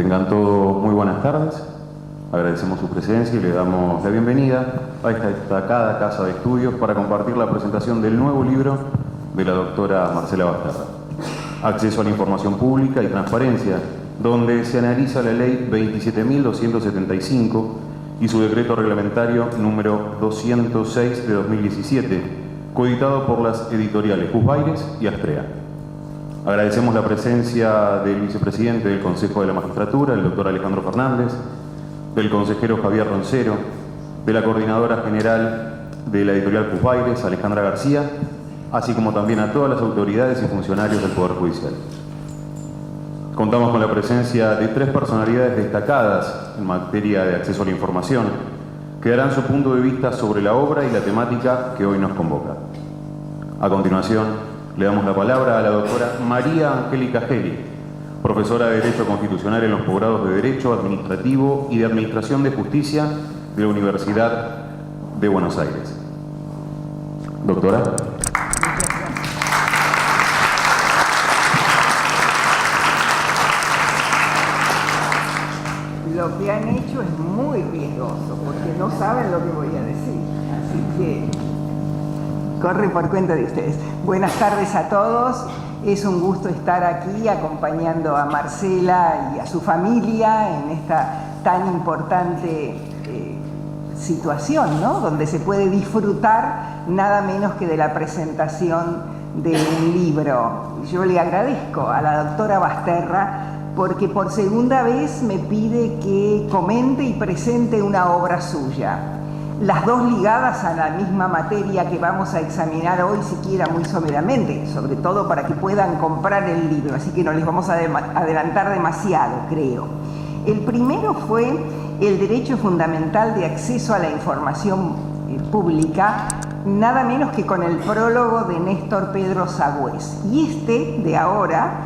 Tengan todos muy buenas tardes. Agradecemos su presencia y le damos la bienvenida a esta destacada casa de estudios para compartir la presentación del nuevo libro de la doctora Marcela Basterra, Acceso a la Información Pública y Transparencia, donde se analiza la Ley 27.275 y su decreto reglamentario número 206 de 2017, coeditado por las editoriales Cusbaires y Astrea. Agradecemos la presencia del vicepresidente del Consejo de la Magistratura, el doctor Alejandro Fernández, del consejero Javier Roncero, de la coordinadora general de la editorial Cusbaires, Alejandra García, así como también a todas las autoridades y funcionarios del Poder Judicial. Contamos con la presencia de 3 personalidades destacadas en materia de acceso a la información, que darán su punto de vista sobre la obra y la temática que hoy nos convoca. A continuación, le damos la palabra a la doctora María Angélica Geli, profesora de Derecho Constitucional en los posgrados de Derecho Administrativo y de Administración de Justicia de la Universidad de Buenos Aires. Doctora. Lo que han hecho es muy riesgoso, porque no saben lo que voy a decir. Así que corre por cuenta de ustedes. Buenas tardes a todos. Es un gusto estar aquí acompañando a Marcela y a su familia en esta tan importante situación, ¿no? Donde se puede disfrutar nada menos que de la presentación de un libro. Yo le agradezco a la doctora Basterra porque por segunda vez me pide que comente y presente una obra suya. Las dos ligadas a la misma materia que vamos a examinar hoy, siquiera muy someramente, sobre todo para que puedan comprar el libro, así que no les vamos a adelantar demasiado, creo. El primero fue el derecho fundamental de acceso a la información pública, nada menos que con el prólogo de Néstor Pedro Sagüés. Y este de ahora,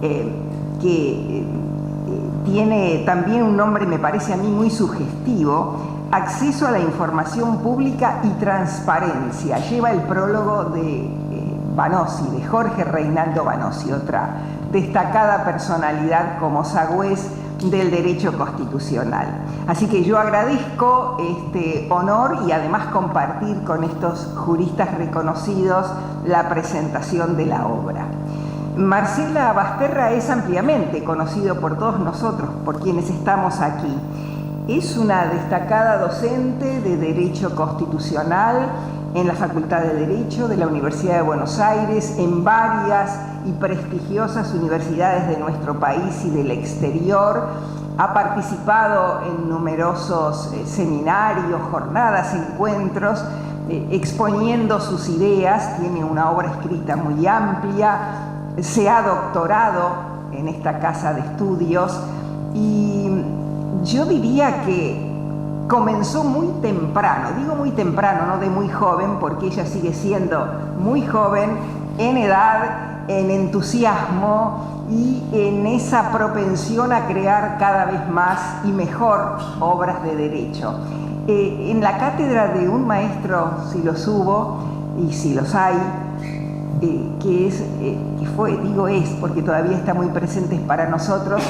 que tiene también un nombre, me parece a mí, muy sugestivo, Acceso a la Información Pública y Transparencia. Lleva el prólogo de Vanossi, de Jorge Reinaldo Vanossi, otra destacada personalidad como Sagüés del derecho constitucional. Así que yo agradezco este honor y además compartir con estos juristas reconocidos la presentación de la obra. Marcela Basterra es ampliamente conocido por todos nosotros, por quienes estamos aquí. Es una destacada docente de Derecho Constitucional en la Facultad de Derecho de la Universidad de Buenos Aires, en varias y prestigiosas universidades de nuestro país y del exterior. Ha participado en numerosos seminarios, jornadas, encuentros, exponiendo sus ideas. Tiene una obra escrita muy amplia, se ha doctorado en esta casa de estudios y yo diría que comenzó muy temprano, digo muy temprano, no de muy joven, porque ella sigue siendo muy joven en edad, en entusiasmo y en esa propensión a crear cada vez más y mejor obras de derecho. En la cátedra de un maestro, si los hubo y si los hay, es porque todavía está muy presente para nosotros,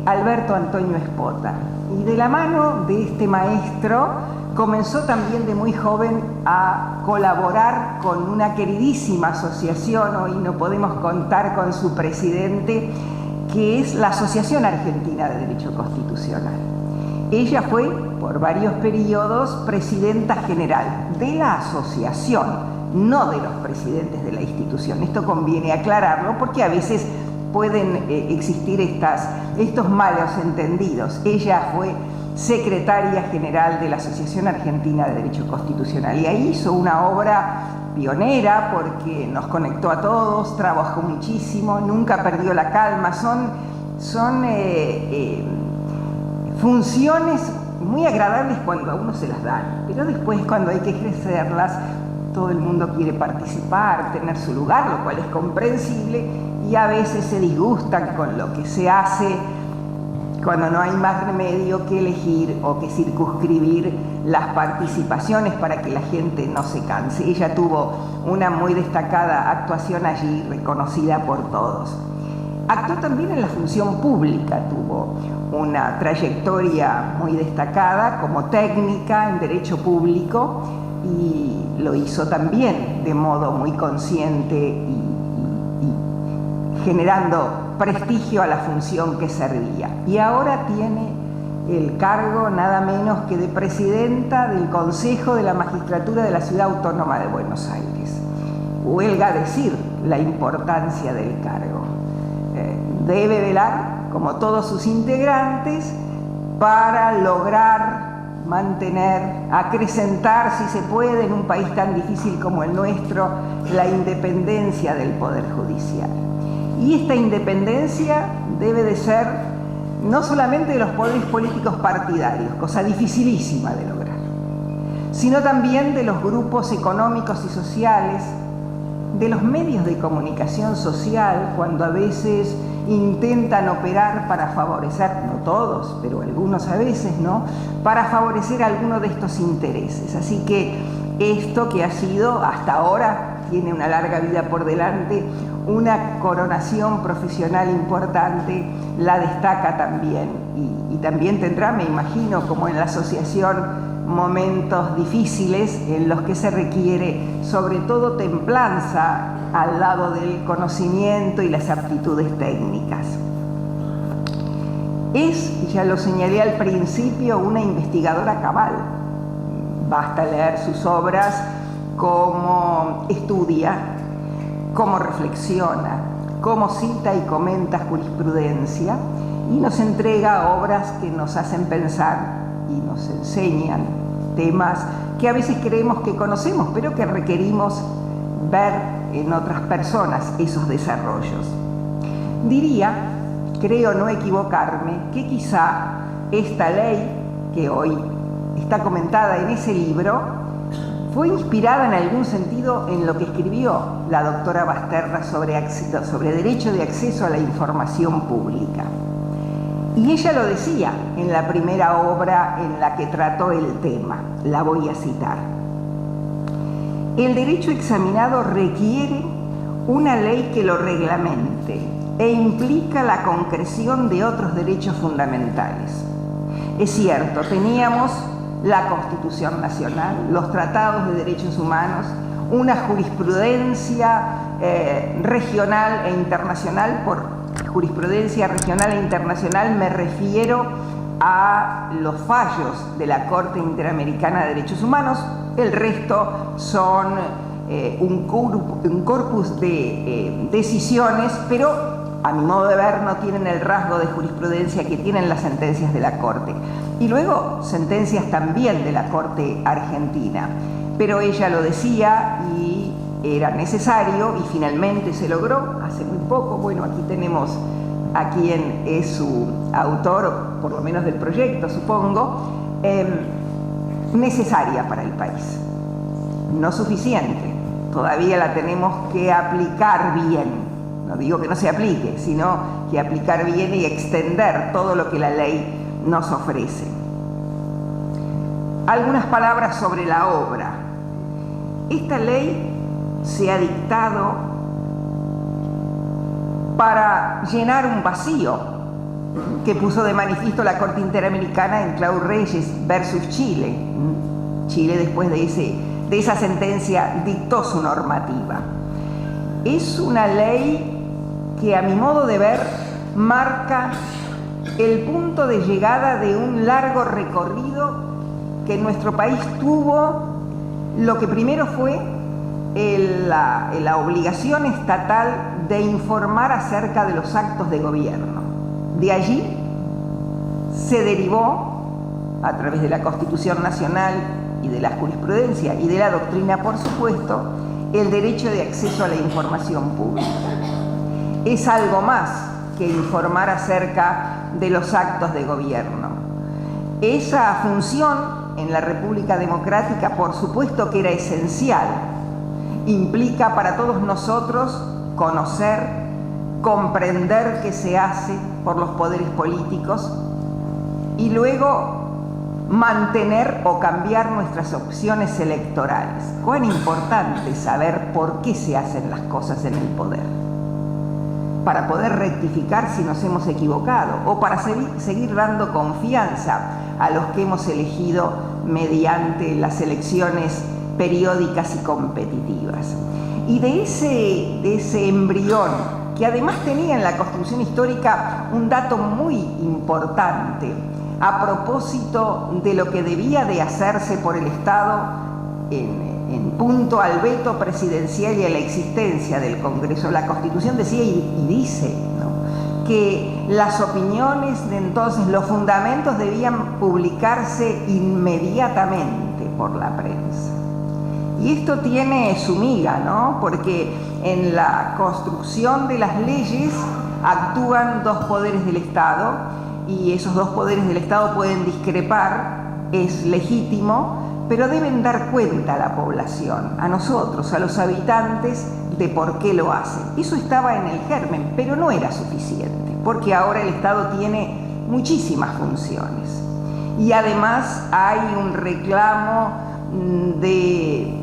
Alberto Antonio Espota. Y de la mano de este maestro comenzó también de muy joven a colaborar con una queridísima asociación, hoy no podemos contar con su presidente, que es la Asociación Argentina de Derecho Constitucional. Ella fue, por varios periodos, presidenta general de la asociación, no de los presidentes de la institución. Esto conviene aclararlo porque a veces pueden existir estos malos entendidos. Ella fue secretaria general de la Asociación Argentina de Derecho Constitucional y ahí hizo una obra pionera porque nos conectó a todos, trabajó muchísimo, nunca perdió la calma. Son funciones muy agradables cuando a uno se las dan, pero después cuando hay que ejercerlas, todo el mundo quiere participar, tener su lugar, lo cual es comprensible, y a veces se disgustan con lo que se hace cuando no hay más remedio que elegir o que circunscribir las participaciones para que la gente no se canse. Ella tuvo una muy destacada actuación allí, reconocida por todos. Actuó también en la función pública, tuvo una trayectoria muy destacada como técnica en derecho público y lo hizo también de modo muy consciente y generando prestigio a la función que servía. Y ahora tiene el cargo nada menos que de presidenta del Consejo de la Magistratura de la Ciudad Autónoma de Buenos Aires. Huelga decir la importancia del cargo. Debe velar, como todos sus integrantes, para lograr mantener, acrecentar, si se puede, en un país tan difícil como el nuestro, la independencia del Poder Judicial. Y esta independencia debe de ser no solamente de los poderes políticos partidarios, cosa dificilísima de lograr, sino también de los grupos económicos y sociales, de los medios de comunicación social, cuando a veces intentan operar para favorecer, no todos, pero algunos a veces, ¿no?, para favorecer alguno de estos intereses. Así que esto que ha sido hasta ahora, tiene una larga vida por delante, una coronación profesional importante, la destaca también y también tendrá, me imagino, como en la asociación, momentos difíciles en los que se requiere sobre todo templanza al lado del conocimiento y las aptitudes técnicas. Es, ya lo señalé al principio, una investigadora cabal. Basta leer sus obras, cómo estudia, cómo reflexiona, cómo cita y comenta jurisprudencia y nos entrega obras que nos hacen pensar y nos enseñan temas que a veces creemos que conocemos, pero que requerimos ver en otras personas esos desarrollos. Diría, creo no equivocarme, que quizá esta ley que hoy está comentada en ese libro fue inspirada en algún sentido en lo que escribió la doctora Basterra sobre derecho de acceso a la información pública. Y ella lo decía en la primera obra en la que trató el tema, la voy a citar. El derecho examinado requiere una ley que lo reglamente e implica la concreción de otros derechos fundamentales. Es cierto, teníamos la Constitución Nacional, los tratados de derechos humanos, una jurisprudencia regional e internacional. Por jurisprudencia regional e internacional me refiero a los fallos de la Corte Interamericana de Derechos Humanos. El resto son un corpus de decisiones, pero a mi modo de ver no tienen el rasgo de jurisprudencia que tienen las sentencias de la Corte. Y luego sentencias también de la Corte Argentina. Pero ella lo decía y era necesario y finalmente se logró hace muy poco. Bueno, aquí tenemos a quien es su autor, por lo menos del proyecto, supongo, necesaria para el país. No suficiente, todavía la tenemos que aplicar bien. No digo que no se aplique, sino que aplicar bien y extender todo lo que la ley nos ofrece. Algunas palabras sobre la obra. Esta ley se ha dictado para llenar un vacío que puso de manifiesto la Corte Interamericana en Clau Reyes versus Chile. Chile, después de esa sentencia, dictó su normativa. Es una ley que, a mi modo de ver, marca el punto de llegada de un largo recorrido que nuestro país tuvo, lo que primero fue la obligación estatal de informar acerca de los actos de gobierno. De allí se derivó, a través de la Constitución Nacional y de la jurisprudencia y de la doctrina, por supuesto, el derecho de acceso a la información pública. Es algo más que informar acerca de los actos de gobierno. Esa función en la República Democrática, por supuesto que era esencial. Implica para todos nosotros conocer, comprender qué se hace por los poderes políticos y luego mantener o cambiar nuestras opciones electorales. Cuán importante es saber por qué se hacen las cosas en el poder. para poder rectificar si nos hemos equivocado o para seguir dando confianza a los que hemos elegido mediante las elecciones periódicas y competitivas. Y de ese embrión, que además tenía en la construcción histórica un dato muy importante a propósito de lo que debía de hacerse por el Estado en punto al veto presidencial y a la existencia del Congreso. La Constitución decía y dice, ¿no?, que las opiniones de entonces, los fundamentos debían publicarse inmediatamente por la prensa. Y esto tiene su miga, ¿no?, porque en la construcción de las leyes actúan dos poderes del Estado y esos dos poderes del Estado pueden discrepar, es legítimo, pero deben dar cuenta a la población, a nosotros, a los habitantes, de por qué lo hacen. Eso estaba en el germen, pero no era suficiente, porque ahora el Estado tiene muchísimas funciones. Y además hay un reclamo de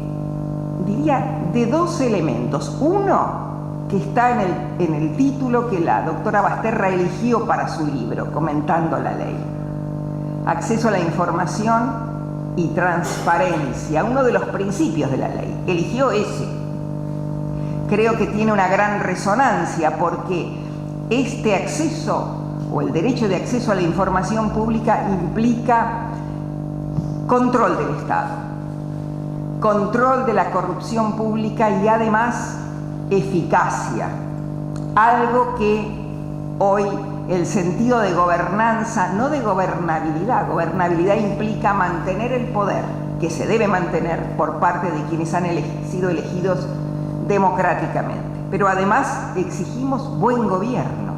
dos elementos. Uno, que está en el título que la doctora Basterra eligió para su libro, comentando la ley. Acceso a la información y transparencia, uno de los principios de la ley. Eligió ese. Creo que tiene una gran resonancia porque este acceso o el derecho de acceso a la información pública implica control del Estado, control de la corrupción pública y además eficacia, algo que hoy el sentido de gobernanza, no de gobernabilidad, gobernabilidad implica mantener el poder, que se debe mantener por parte de quienes han sido elegidos democráticamente, pero además exigimos buen gobierno,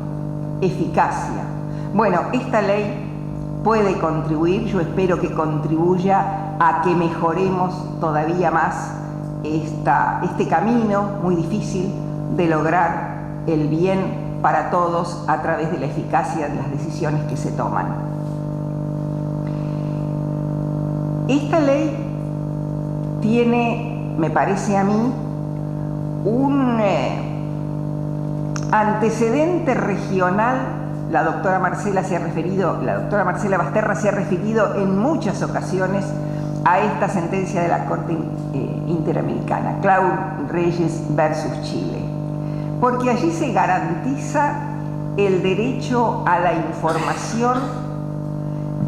eficacia. Bueno, esta ley puede contribuir, yo espero que contribuya a que mejoremos todavía más este camino muy difícil de lograr el bien para todos a través de la eficacia de las decisiones que se toman. Esta ley tiene, me parece a mí, un antecedente regional. La doctora Marcela Basterra se ha referido en muchas ocasiones a esta sentencia de la Corte Interamericana, Clau Reyes versus Chile, porque allí se garantiza el derecho a la información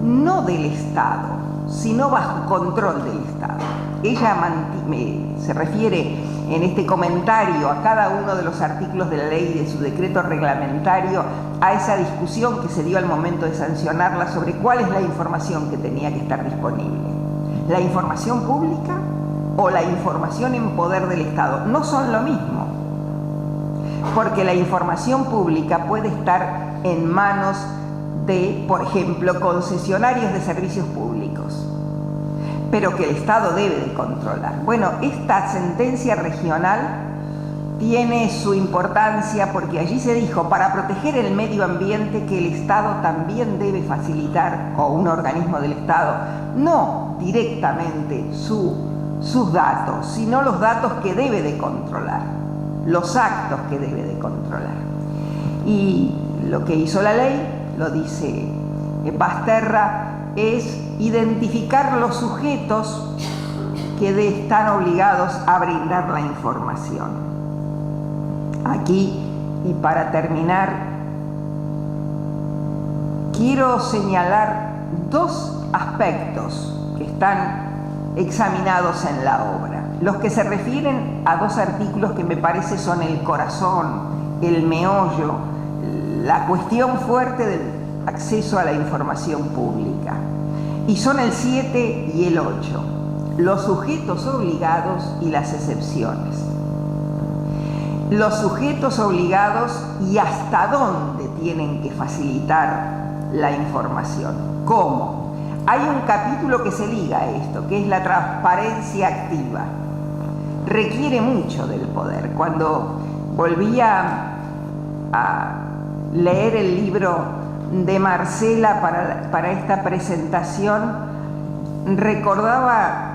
no del Estado, sino bajo control del Estado. Ella se refiere en este comentario a cada uno de los artículos de la ley y de su decreto reglamentario a esa discusión que se dio al momento de sancionarla sobre cuál es la información que tenía que estar disponible. ¿La información pública o la información en poder del Estado? No son lo mismo, porque la información pública puede estar en manos de, por ejemplo, concesionarios de servicios públicos, pero que el Estado debe de controlar. Bueno, esta sentencia regional tiene su importancia porque allí se dijo, para proteger el medio ambiente, que el Estado también debe facilitar, o un organismo del Estado, no directamente sus datos, sino los datos que debe de controlar, los actos que debe de controlar. Y lo que hizo la ley, lo dice Basterra, es identificar los sujetos que están obligados a brindar la información. Aquí, y para terminar, quiero señalar dos aspectos que están examinados en la obra, los que se refieren a dos artículos que me parece son el corazón, el meollo, la cuestión fuerte del acceso a la información pública, y son el 7 y el 8, los sujetos obligados y las excepciones. Los sujetos obligados y hasta dónde tienen que facilitar la información. ¿Cómo? Hay un capítulo que se liga a esto, que es la transparencia activa. Requiere mucho del poder. Cuando volvía a leer el libro de Marcela para esta presentación, recordaba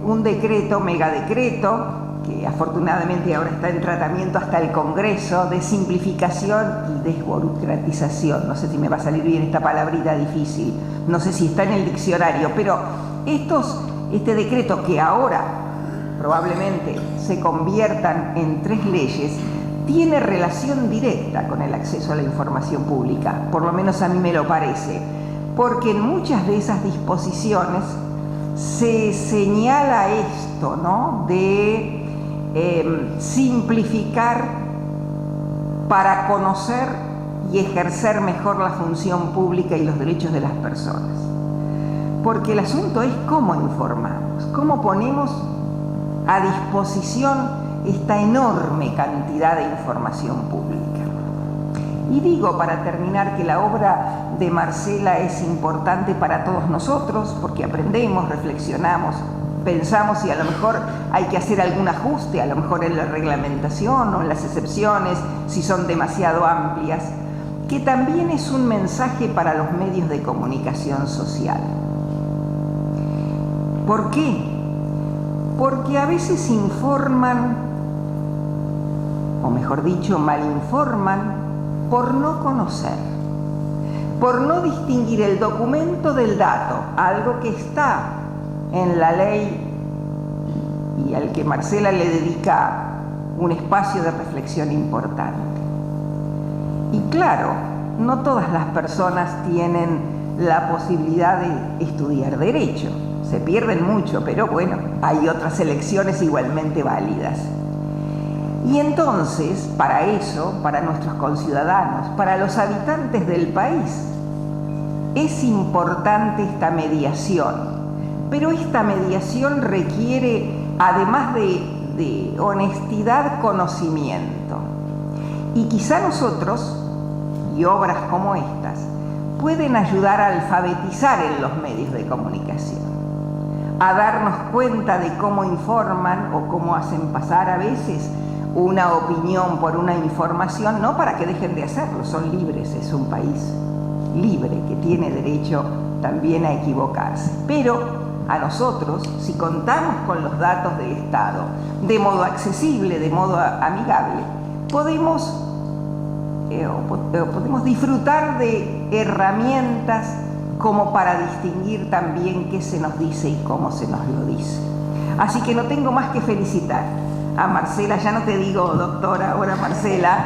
un decreto, megadecreto, que afortunadamente ahora está en tratamiento hasta el Congreso, de simplificación y desburocratización. No sé si me va a salir bien esta palabrita difícil, no sé si está en el diccionario, pero este decreto que ahora probablemente se conviertan en 3 leyes, tiene relación directa con el acceso a la información pública, por lo menos a mí me lo parece, porque en muchas de esas disposiciones se señala esto, ¿no?, de simplificar para conocer y ejercer mejor la función pública y los derechos de las personas. Porque el asunto es cómo informamos, cómo ponemos a disposición esta enorme cantidad de información pública. Y digo, para terminar, que la obra de Marcela es importante para todos nosotros, porque aprendemos, reflexionamos, pensamos y a lo mejor hay que hacer algún ajuste, a lo mejor en la reglamentación o en las excepciones, si son demasiado amplias, que también es un mensaje para los medios de comunicación social. ¿Por qué? Porque a veces informan, o mejor dicho, malinforman, por no conocer, por no distinguir el documento del dato, algo que está en la ley y al que Marcela le dedica un espacio de reflexión importante. Y claro, no todas las personas tienen la posibilidad de estudiar Derecho. Se pierden mucho, pero bueno, hay otras elecciones igualmente válidas. Y entonces, para eso, para nuestros conciudadanos, para los habitantes del país, es importante esta mediación. Pero esta mediación requiere, además de honestidad, conocimiento. Y quizá nosotros, y obras como estas, pueden ayudar a alfabetizar en los medios de comunicación, a darnos cuenta de cómo informan o cómo hacen pasar a veces una opinión por una información, no para que dejen de hacerlo, son libres, es un país libre que tiene derecho también a equivocarse. Pero a nosotros, si contamos con los datos del Estado de modo accesible, de modo amigable, podemos disfrutar de herramientas como para distinguir también qué se nos dice y cómo se nos lo dice. Así que no tengo más que felicitar a Marcela, ya no te digo doctora, ahora Marcela,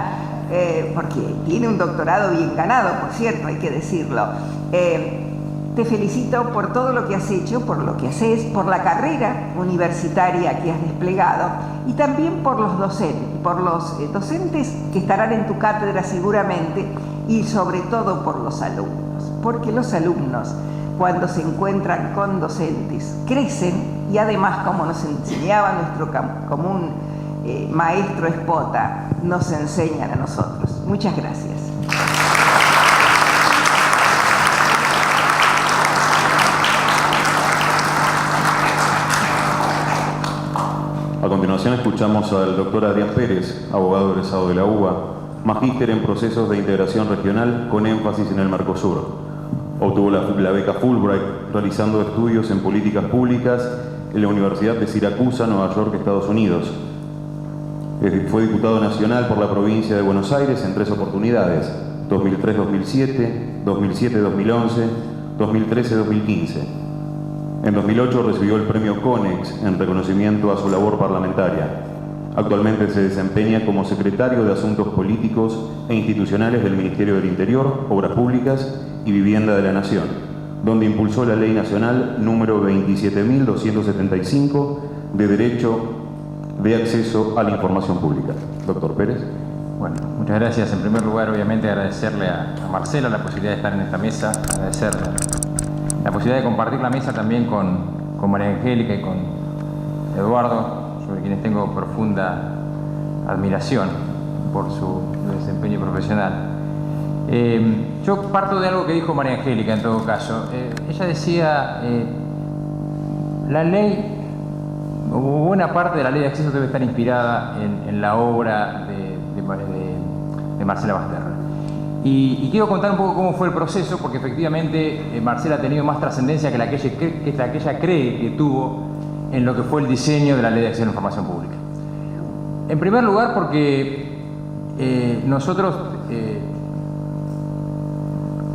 porque tiene un doctorado bien ganado, por cierto, hay que decirlo. Te felicito por todo lo que has hecho, por lo que haces, por la carrera universitaria que has desplegado y también por los docentes que estarán en tu cátedra seguramente, y sobre todo por los alumnos, porque los alumnos, cuando se encuentran con docentes, crecen y además, como nos enseñaba nuestro común maestro Espota, nos enseñan a nosotros. Muchas gracias. A continuación escuchamos al doctor Adrián Pérez, abogado egresado de la UBA, magíster en procesos de integración regional con énfasis en el Mercosur. Obtuvo la beca Fulbright realizando estudios en políticas públicas en la Universidad de Siracusa, Nueva York, Estados Unidos. Fue diputado nacional por la provincia de Buenos Aires en 3 oportunidades, 2003-2007, 2007-2011, 2013-2015. En 2008 recibió el premio CONEX en reconocimiento a su labor parlamentaria. Actualmente se desempeña como secretario de Asuntos Políticos e Institucionales del Ministerio del Interior, Obras Públicas y Vivienda de la Nación, donde impulsó la Ley Nacional número 27.275 de Derecho de Acceso a la Información Pública. Doctor Pérez. Bueno, muchas gracias. En primer lugar, obviamente, agradecerle a Marcela la posibilidad de estar en esta mesa, agradecer la posibilidad de compartir la mesa también con María Angélica y con Eduardo, sobre quienes tengo profunda admiración por su desempeño profesional. Yo parto de algo que dijo María Angélica en todo caso. Ella decía, la ley, o buena parte de la ley de acceso debe estar inspirada en la obra de Marcela Basterra. Y quiero contar un poco cómo fue el proceso, porque efectivamente Marcela ha tenido más trascendencia que la que ella cree que tuvo en lo que fue el diseño de la Ley de Acceso a la Información Pública. En primer lugar porque nosotros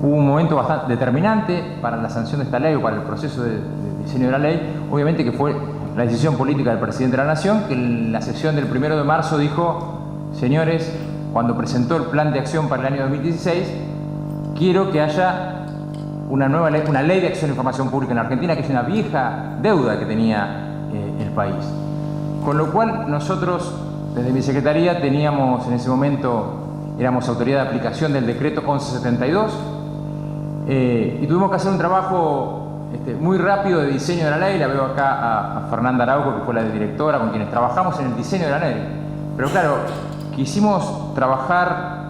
hubo un momento bastante determinante para la sanción de esta ley o para el proceso de diseño de la ley, obviamente, que fue la decisión política del presidente de la Nación, que en la sesión del 1 de marzo dijo: señores, cuando presentó el plan de acción para el año 2016, quiero que haya una nueva ley, una ley de acción de información pública en la Argentina, que es una vieja deuda que tenía el país. Con lo cual nosotros, desde mi secretaría, teníamos en ese momento, éramos autoridad de aplicación del decreto 1172, y tuvimos que hacer un trabajo muy rápido de diseño de la ley. La veo acá a Fernanda Araujo, que fue la directora con quienes trabajamos en el diseño de la ley. Pero claro, quisimos trabajar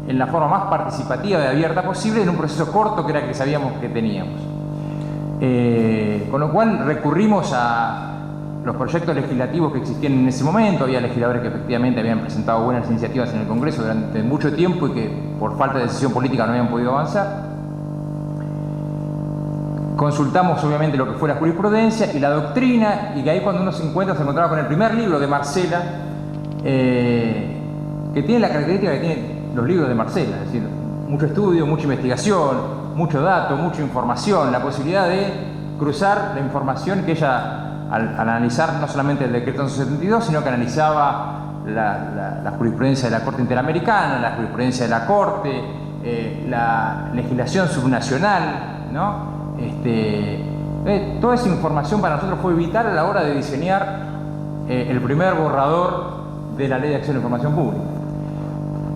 en la forma más participativa y abierta posible en un proceso corto que era el que sabíamos que teníamos. Con lo cual recurrimos a los proyectos legislativos que existían en ese momento. Había legisladores que efectivamente habían presentado buenas iniciativas en el Congreso durante mucho tiempo y que por falta de decisión política no habían podido avanzar. Consultamos obviamente lo que fue la jurisprudencia y la doctrina, y que ahí cuando uno se encontraba con el primer libro de Marcela, que tiene la característica que tienen los libros de Marcela, es decir, mucho estudio, mucha investigación, mucho dato, mucha información, la posibilidad de cruzar la información que ella, al analizar no solamente el decreto 1172, sino que analizaba la jurisprudencia de la Corte Interamericana, la jurisprudencia de la Corte, la legislación subnacional, ¿no? Toda esa información para nosotros fue vital a la hora de diseñar el primer borrador de la Ley de Acción de Información Pública.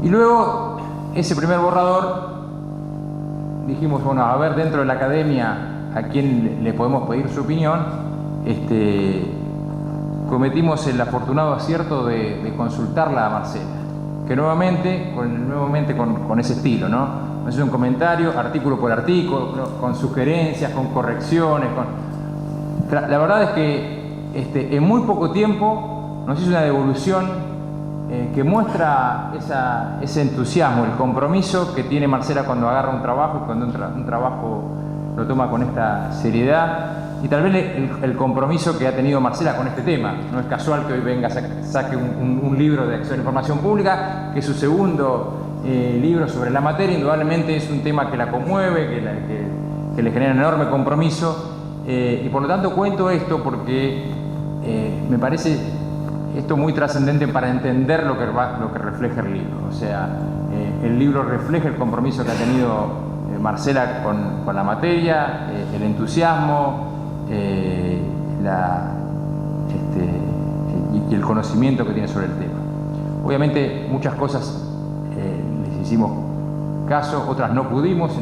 Y luego, ese primer borrador, dijimos, bueno, a ver dentro de la academia a quién le podemos pedir su opinión. Cometimos el afortunado acierto de consultarla a Marcela, que nuevamente con ese estilo, ¿no? Es un comentario, artículo por artículo, con sugerencias, con correcciones. La verdad es que en muy poco tiempo nos hizo una devolución que muestra ese entusiasmo, el compromiso que tiene Marcela cuando agarra un trabajo, cuando un trabajo lo toma con esta seriedad, y tal vez el compromiso que ha tenido Marcela con este tema. No es casual que hoy venga, saque un libro de acción de información pública, que es su segundo libro sobre la materia. Indudablemente es un tema que la conmueve, que le genera un enorme compromiso, y por lo tanto cuento esto porque me parece esto muy trascendente para entender lo que refleja el libro. O sea, el libro refleja el compromiso que ha tenido Marcela con la materia, el entusiasmo, y el conocimiento que tiene sobre el tema. Obviamente muchas cosas les hicimos caso, otras no pudimos,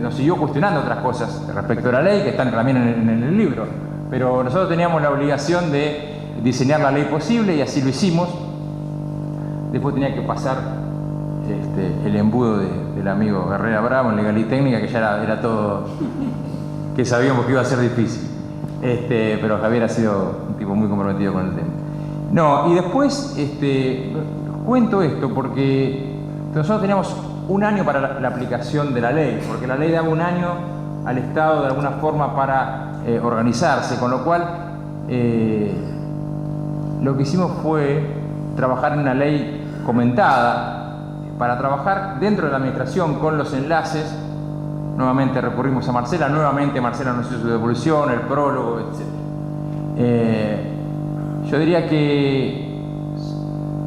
nos siguió cuestionando otras cosas respecto a la ley que están también en el libro, pero nosotros teníamos la obligación de diseñar la ley posible y así lo hicimos. Después tenía que pasar el embudo del amigo Herrera Bravo en Legal y Técnica, que ya era todo, que sabíamos que iba a ser difícil. Pero Javier ha sido un tipo muy comprometido con el tema. No, y después cuento esto porque nosotros teníamos un año para la aplicación de la ley, porque la ley daba un año al Estado de alguna forma para organizarse, con lo cual lo que hicimos fue trabajar en una ley comentada para trabajar dentro de la administración con los enlaces. Nuevamente recurrimos a Marcela, nuevamente Marcela nos hizo su devolución, el prólogo, etc. Yo diría que,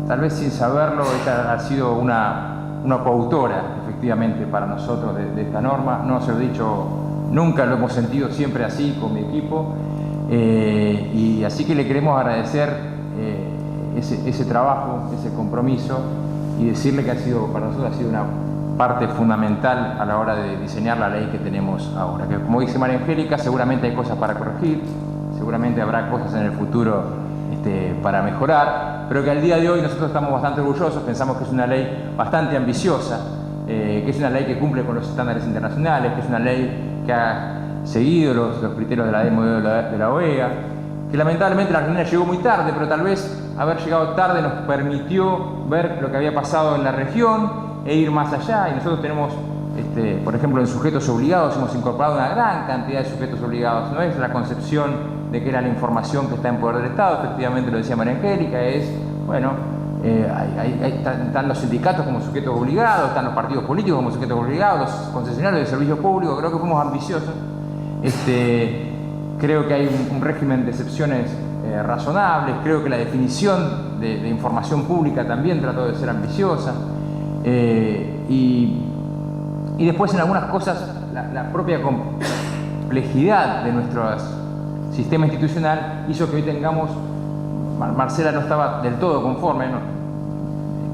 tal vez sin saberlo, esta ha sido una coautora, efectivamente, para nosotros de esta norma. No se lo he dicho nunca, lo hemos sentido siempre así con mi equipo, y así que le queremos agradecer ese trabajo, ese compromiso, y decirle que para nosotros ha sido una parte fundamental a la hora de diseñar la ley que tenemos ahora. Que, como dice María Angélica, seguramente hay cosas para corregir, seguramente habrá cosas en el futuro para mejorar, pero que al día de hoy nosotros estamos bastante orgullosos, pensamos que es una ley bastante ambiciosa, que es una ley que cumple con los estándares internacionales, que es una ley que ha seguido los criterios de la DEMO de la OEA, que lamentablemente la Argentina llegó muy tarde, pero tal vez haber llegado tarde nos permitió ver lo que había pasado en la región e ir más allá. Y nosotros tenemos, por ejemplo, en sujetos obligados hemos incorporado una gran cantidad de sujetos obligados. No es la concepción de que era la información que está en poder del Estado, efectivamente lo decía María Angélica, es, bueno, Están los sindicatos como sujetos obligados, están los partidos políticos como sujetos obligados, los concesionarios de servicios públicos. Creo que fuimos ambiciosos. Creo que hay un régimen de excepciones razonables. Creo que la definición de información pública también trató de ser ambiciosa. Y después en algunas cosas la propia complejidad de nuestro sistema institucional hizo que hoy tengamos, Marcela no estaba del todo conforme, ¿no?,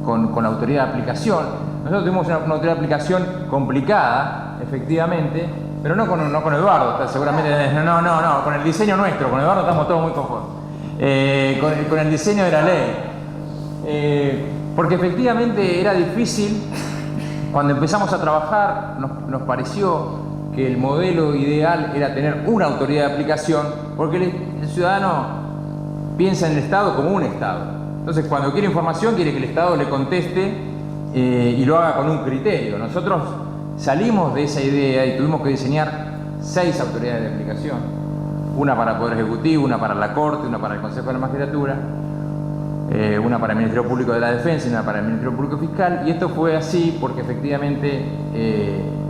con la autoridad de aplicación. Nosotros tuvimos una autoridad de aplicación complicada, efectivamente, pero no con Eduardo, seguramente, no, con el diseño nuestro. Con Eduardo estamos todos muy conformes. Con el diseño de la ley. Porque efectivamente era difícil. Cuando empezamos a trabajar nos pareció que el modelo ideal era tener una autoridad de aplicación, porque el ciudadano piensa en el Estado como un Estado. Entonces, cuando quiere información, quiere que el Estado le conteste y lo haga con un criterio. Nosotros salimos de esa idea y tuvimos que diseñar 6 autoridades de aplicación. Una para el Poder Ejecutivo, una para la Corte, una para el Consejo de la Magistratura, una para el Ministerio Público de la Defensa y una para el Ministerio Público Fiscal. Y esto fue así porque efectivamente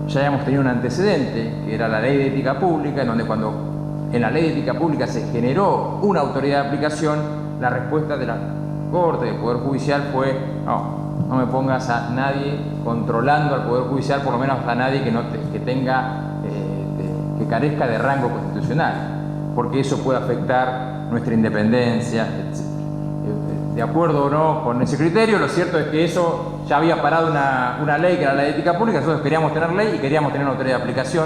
ya habíamos tenido un antecedente, que era la Ley de Ética Pública, en donde cuando en la Ley de Ética Pública se generó una autoridad de aplicación, la respuesta de la Corte, del Poder Judicial fue: no me pongas a nadie controlando al Poder Judicial, por lo menos a nadie que carezca de rango constitucional, porque eso puede afectar nuestra independencia, etc. De acuerdo o no con ese criterio, lo cierto es que eso ya había parado una ley, que era la Ley de Ética Pública. Nosotros queríamos tener ley y queríamos tener una autoridad de aplicación.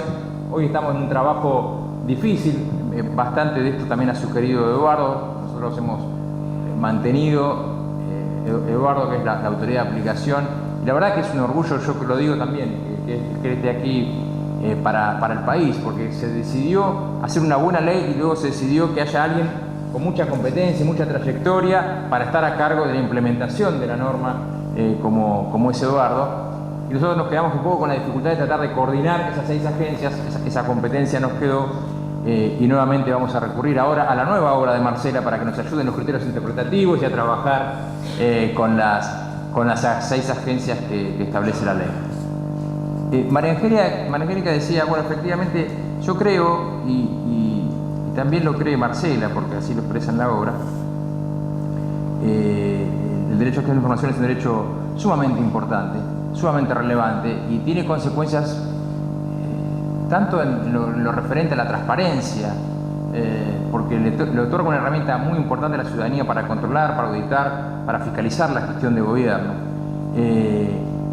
Hoy estamos en un trabajo difícil, bastante de esto también ha sugerido Eduardo. Nosotros hemos mantenido, Eduardo, que es la autoridad de aplicación. Y la verdad que es un orgullo, yo lo digo también, que esté aquí para el país, porque se decidió hacer una buena ley y luego se decidió que haya alguien con mucha competencia y mucha trayectoria para estar a cargo de la implementación de la norma, como es Eduardo. Y nosotros nos quedamos un poco con la dificultad de tratar de coordinar esas 6 agencias. Esa competencia nos quedó, y nuevamente vamos a recurrir ahora a la nueva obra de Marcela para que nos ayuden los criterios interpretativos y a trabajar con las 6 agencias que establece la ley. María Angélica decía, bueno, efectivamente yo creo, y también lo cree Marcela, porque así lo expresa en la obra, el derecho a acceso a la información es un derecho sumamente importante, sumamente relevante, y tiene consecuencias tanto en lo referente a la transparencia, porque le otorga una herramienta muy importante a la ciudadanía para controlar, para auditar, para fiscalizar la gestión de gobierno,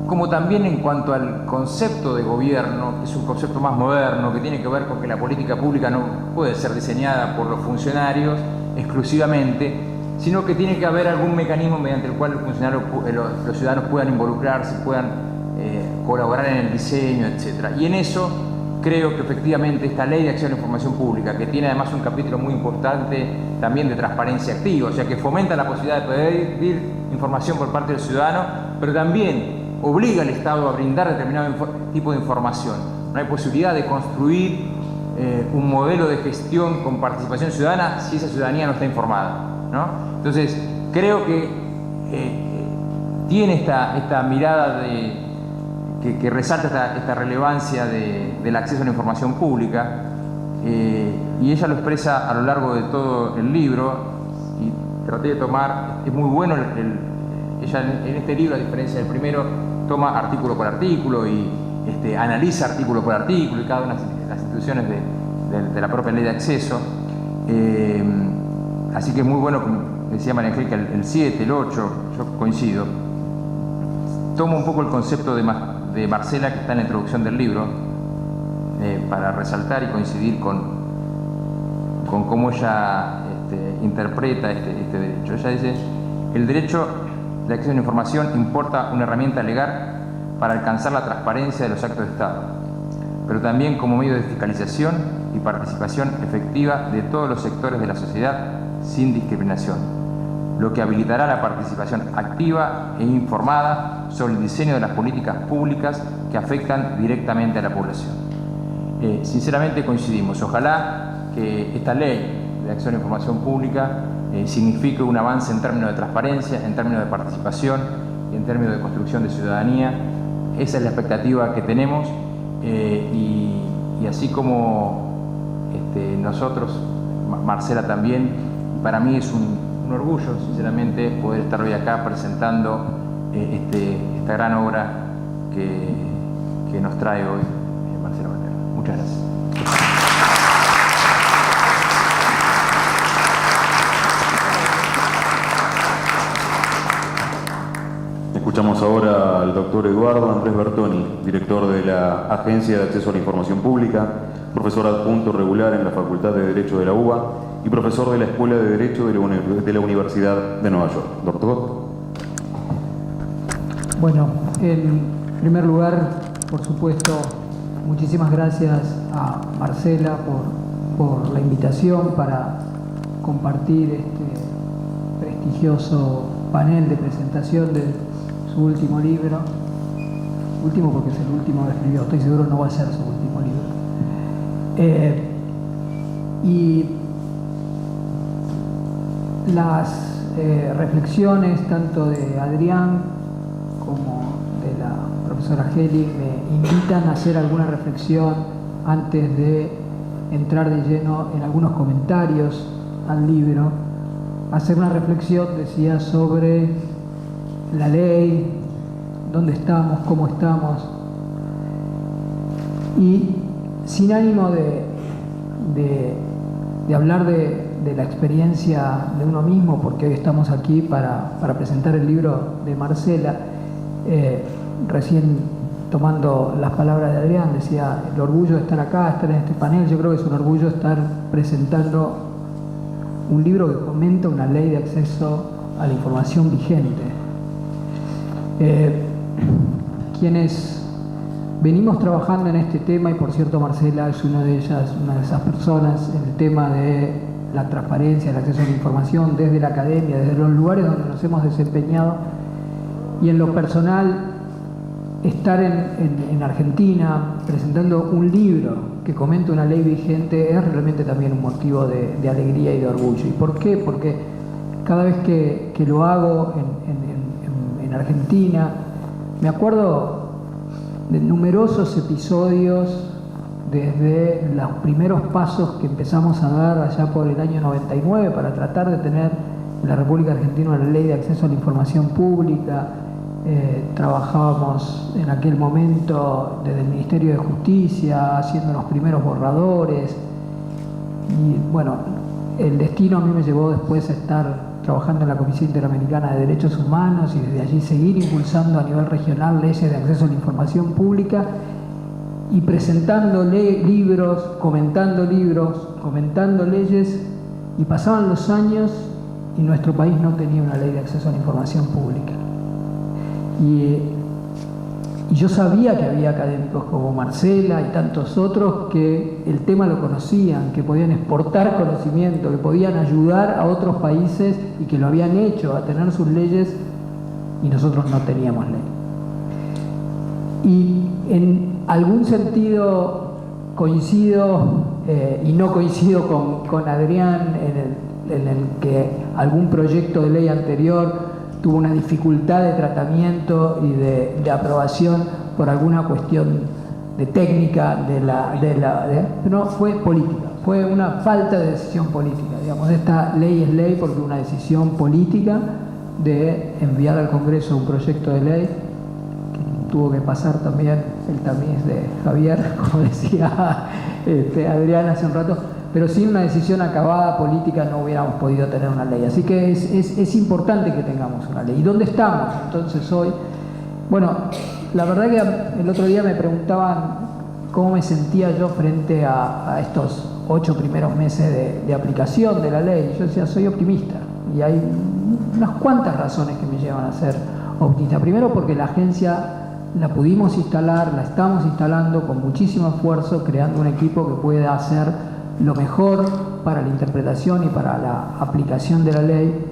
como también en cuanto al concepto de gobierno, que es un concepto más moderno, que tiene que ver con que la política pública no puede ser diseñada por los funcionarios exclusivamente, sino que tiene que haber algún mecanismo mediante el cual los ciudadanos puedan involucrarse, puedan colaborar en el diseño, etc. Y en eso creo que efectivamente esta Ley de Acceso a la Información Pública, que tiene además un capítulo muy importante también de transparencia activa, o sea que fomenta la posibilidad de pedir información por parte del ciudadano, pero también obliga al Estado a brindar determinado tipo de información. No hay posibilidad de construir un modelo de gestión con participación ciudadana si esa ciudadanía no está informada, ¿no? Entonces, creo que tiene esta mirada que resalta esta relevancia del acceso a la información pública, y ella lo expresa a lo largo de todo el libro, y traté de tomar, es muy bueno ella en este libro, a diferencia del primero, toma artículo por artículo y analiza artículo por artículo y cada una de las instituciones de la propia ley de acceso. Así que es muy bueno, como decía María Angélica, el 7, el 8, yo coincido. Tomo un poco el concepto de Marcela, que está en la introducción del libro, para resaltar y coincidir con cómo ella interpreta este derecho. Ella dice: el derecho de acceso a la información importa una herramienta legal para alcanzar la transparencia de los actos de Estado, pero también como medio de fiscalización y participación efectiva de todos los sectores de la sociedad sin discriminación, lo que habilitará la participación activa e informada sobre el diseño de las políticas públicas que afectan directamente a la población. Sinceramente coincidimos. Ojalá que esta ley de acceso a la información pública signifique un avance en términos de transparencia, en términos de participación y en términos de construcción de ciudadanía. Esa es la expectativa que tenemos y así como nosotros, Marcela también, para mí es un orgullo, sinceramente, poder estar hoy acá presentando esta gran obra que nos trae hoy Marcela Basterra. Muchas gracias. Escuchamos ahora al doctor Eduardo Andrés Bertoni, director de la Agencia de Acceso a la Información Pública, profesor adjunto regular en la Facultad de Derecho de la UBA y profesor de la Escuela de Derecho de la Universidad de Nueva York. Doctor. Bueno, en primer lugar, por supuesto, muchísimas gracias a Marcela por la invitación para compartir este prestigioso panel de presentación de su último libro. Último porque es el último que escribió, estoy seguro no va a ser su último libro. Y las reflexiones tanto de Adrián como de la profesora Geli me invitan a hacer alguna reflexión antes de entrar de lleno en algunos comentarios al libro. Hacer una reflexión, decía, sobre la ley, dónde estamos, cómo estamos, y sin ánimo de hablar de la experiencia de uno mismo, porque hoy estamos aquí para presentar el libro de Marcela. Recién tomando las palabras de Adrián, decía, el orgullo de estar acá, estar en este panel. Yo creo que es un orgullo estar presentando un libro que comenta una ley de acceso a la información vigente. Quienes venimos trabajando en este tema, y por cierto Marcela es una de ellas, una de esas personas, en el tema de la transparencia, el acceso a la información, desde la academia, desde los lugares donde nos hemos desempeñado, y en lo personal, estar en Argentina presentando un libro que comenta una ley vigente es realmente también un motivo de alegría y de orgullo. ¿Y por qué? Porque cada vez que lo hago en Argentina, me acuerdo de numerosos episodios desde los primeros pasos que empezamos a dar allá por el año 99 para tratar de tener en la República Argentina una ley de acceso a la información pública. Trabajábamos en aquel momento desde el Ministerio de Justicia haciendo los primeros borradores y bueno, el destino a mí me llevó después a estar trabajando en la Comisión Interamericana de Derechos Humanos y desde allí seguir impulsando a nivel regional leyes de acceso a la información pública y presentando libros, comentando leyes, y pasaban los años y nuestro país no tenía una ley de acceso a la información pública. Y yo sabía que había académicos como Marcela y tantos otros que el tema lo conocían, que podían exportar conocimiento, que podían ayudar a otros países y que lo habían hecho a tener sus leyes, y nosotros no teníamos ley. Y en algún sentido coincido y no coincido con Adrián en el que algún proyecto de ley anterior tuvo una dificultad de tratamiento y de aprobación por alguna cuestión de técnica, no, fue política, fue una falta de decisión política. Digamos, esta ley es ley porque una decisión política de enviar al Congreso un proyecto de ley que tuvo que pasar también el tamiz de Javier, como decía Adrián hace un rato, pero sin una decisión acabada política no hubiéramos podido tener una ley. Así que es importante que tengamos una ley. ¿Y dónde estamos entonces hoy? Bueno, la verdad que el otro día me preguntaban cómo me sentía yo frente a estos 8 primeros meses de aplicación de la ley. Yo decía, soy optimista, y hay unas cuantas razones que me llevan a ser optimista. Primero, porque la agencia la pudimos instalar, la estamos instalando con muchísimo esfuerzo, creando un equipo que pueda hacer lo mejor para la interpretación y para la aplicación de la ley.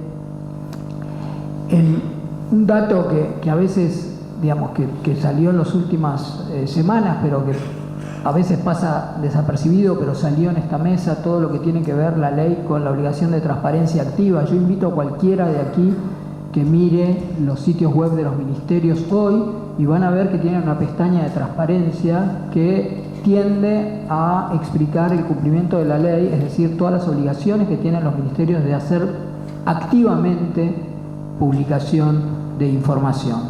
Un dato que a veces, digamos, que salió en las últimas semanas, pero que a veces pasa desapercibido, pero salió en esta mesa todo lo que tiene que ver la ley con la obligación de transparencia activa. Yo invito a cualquiera de aquí que mire los sitios web de los ministerios hoy y van a ver que tienen una pestaña de transparencia que tiende a explicar el cumplimiento de la ley, es decir, todas las obligaciones que tienen los ministerios de hacer activamente publicación de información,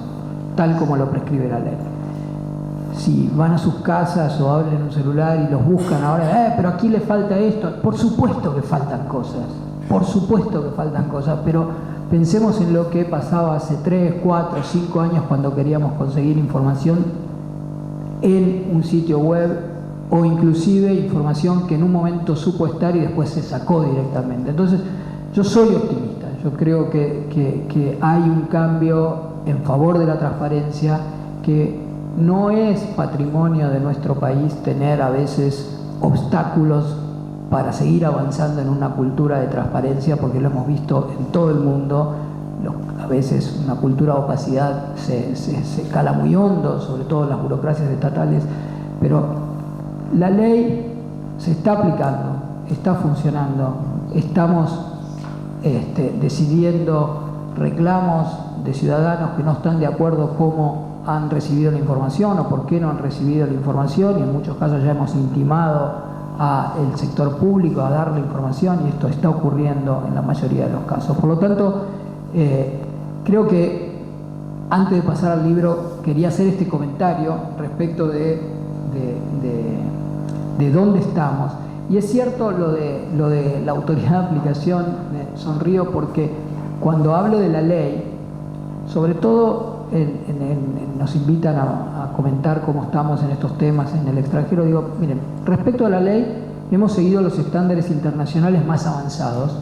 tal como lo prescribe la ley. Si van a sus casas o abren un celular y los buscan ahora, pero aquí le falta esto, por supuesto que faltan cosas, pero pensemos en lo que pasaba hace 3, 4, 5 años cuando queríamos conseguir información en un sitio web o inclusive información que en un momento supo estar y después se sacó directamente. Entonces, yo soy optimista, yo creo que hay un cambio en favor de la transparencia, que no es patrimonio de nuestro país tener a veces obstáculos para seguir avanzando en una cultura de transparencia, porque lo hemos visto en todo el mundo. A veces una cultura de opacidad se cala muy hondo, sobre todo en las burocracias estatales, pero la ley se está aplicando, está funcionando, estamos decidiendo reclamos de ciudadanos que no están de acuerdo cómo han recibido la información o por qué no han recibido la información, y en muchos casos ya hemos intimado al sector público a dar la información, y esto está ocurriendo en la mayoría de los casos. Por lo tanto, creo que antes de pasar al libro quería hacer este comentario respecto de dónde estamos. Y es cierto lo de la autoridad de aplicación, me sonrío porque cuando hablo de la ley, sobre todo nos invitan a comentar cómo estamos en estos temas en el extranjero, digo, miren, respecto a la ley, hemos seguido los estándares internacionales más avanzados,